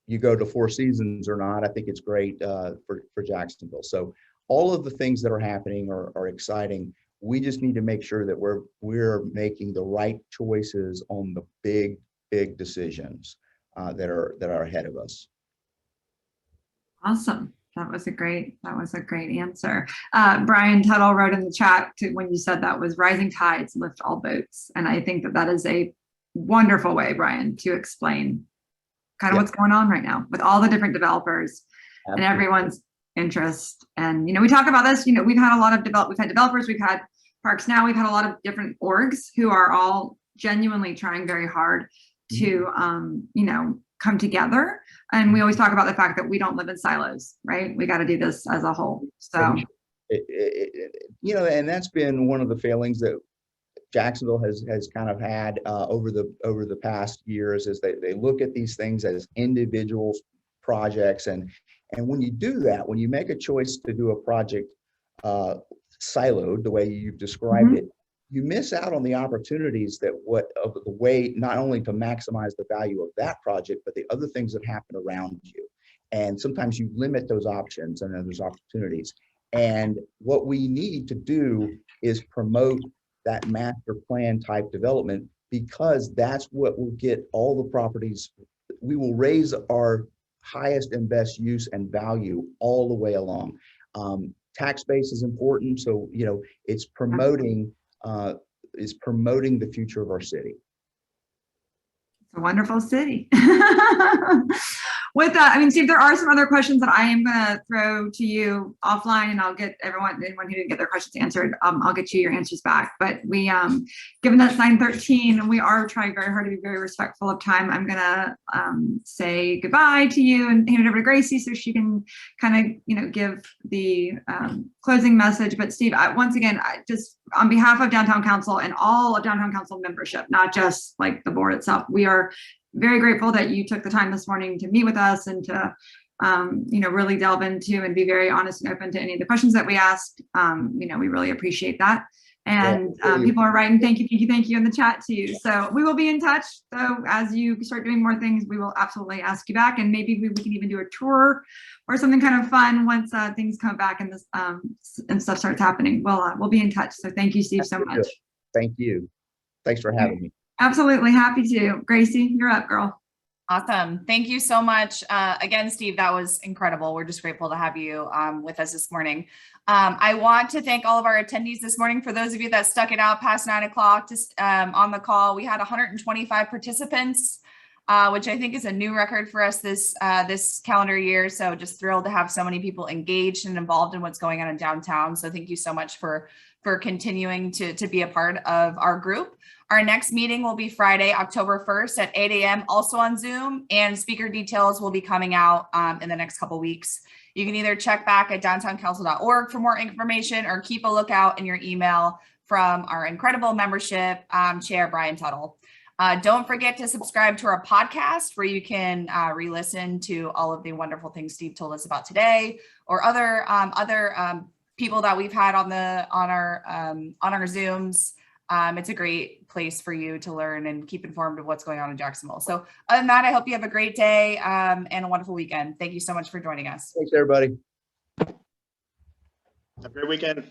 you go to Four Seasons or not, I think it's great for Jacksonville. So all of the things that are happening are exciting. We just need to make sure that we're making the right choices on the big decisions that are ahead of us.
Awesome. That was a great answer. Brian Tuttle wrote in the chat when you said that was rising tides lift all boats. And I think that is a wonderful way, Brian, to explain kind of what's going on right now with all the different developers. Absolutely. And everyone's interest. And, we talk about this, we've had a lot of we've had developers, we've had Parks Now, we've had a lot of different orgs who are all genuinely trying very hard to, come together. And we always talk about the fact that we don't live in silos, right? We got to do this as a whole. So,
and that's been one of the failings that Jacksonville has kind of had over the past years, is they look at these things as individual projects, and when you do that, when you make a choice to do a project siloed the way you've described it, you miss out on the opportunities the way not only to maximize the value of that project, but the other things that happen around you. And sometimes you limit those options and those opportunities. And what we need to do is promote that master plan type development, because that's what will get all the properties. We will raise our highest and best use and value all the way along. Tax base is important, so it's promoting the future of our city.
It's a wonderful city. With that, Steve, there are some other questions that I am going to throw to you offline, and I'll get anyone who didn't get their questions answered, I'll get you your answers back. But we, given that it's 9:13, and we are trying very hard to be very respectful of time, I'm going to say goodbye to you and hand it over to Gracie so she can kind of, give the closing message. But Steve, once again, just on behalf of Downtown Council and all of Downtown Council membership, not just like the board itself, we are very grateful that you took the time this morning to meet with us and to, really delve into and be very honest and open to any of the questions that we asked. We really appreciate that. And people are writing, thank you in the chat too. So we will be in touch. So as you start doing more things, we will absolutely ask you back, and maybe we can even do a tour or something kind of fun once things come back and this and stuff starts happening. We'll be in touch. So thank you, Steve, so much.
Thank you. Thanks for having me.
Absolutely. Happy to. Gracie, you're up, girl.
Awesome. Thank you so much. Again, Steve, that was incredible. We're just grateful to have you with us this morning. I want to thank all of our attendees this morning. For those of you that stuck it out past 9 o'clock on the call, we had 125 participants. which I think is a new record for us this calendar year. So just thrilled to have so many people engaged and involved in what's going on in downtown. So thank you so much for continuing to be a part of our group. Our next meeting will be Friday, October 1st at 8 a.m. also on Zoom, and speaker details will be coming out in the next couple weeks. You can either check back at downtowncouncil.org for more information or keep a lookout in your email from our incredible membership chair, Brian Tuttle. Don't forget to subscribe to our podcast where you can re-listen to all of the wonderful things Steve told us about today, or other people that we've had on our Zooms. It's a great place for you to learn and keep informed of what's going on in Jacksonville. So other than that, I hope you have a great day and a wonderful weekend. Thank you so much for joining us.
Thanks, everybody.
Have a great weekend.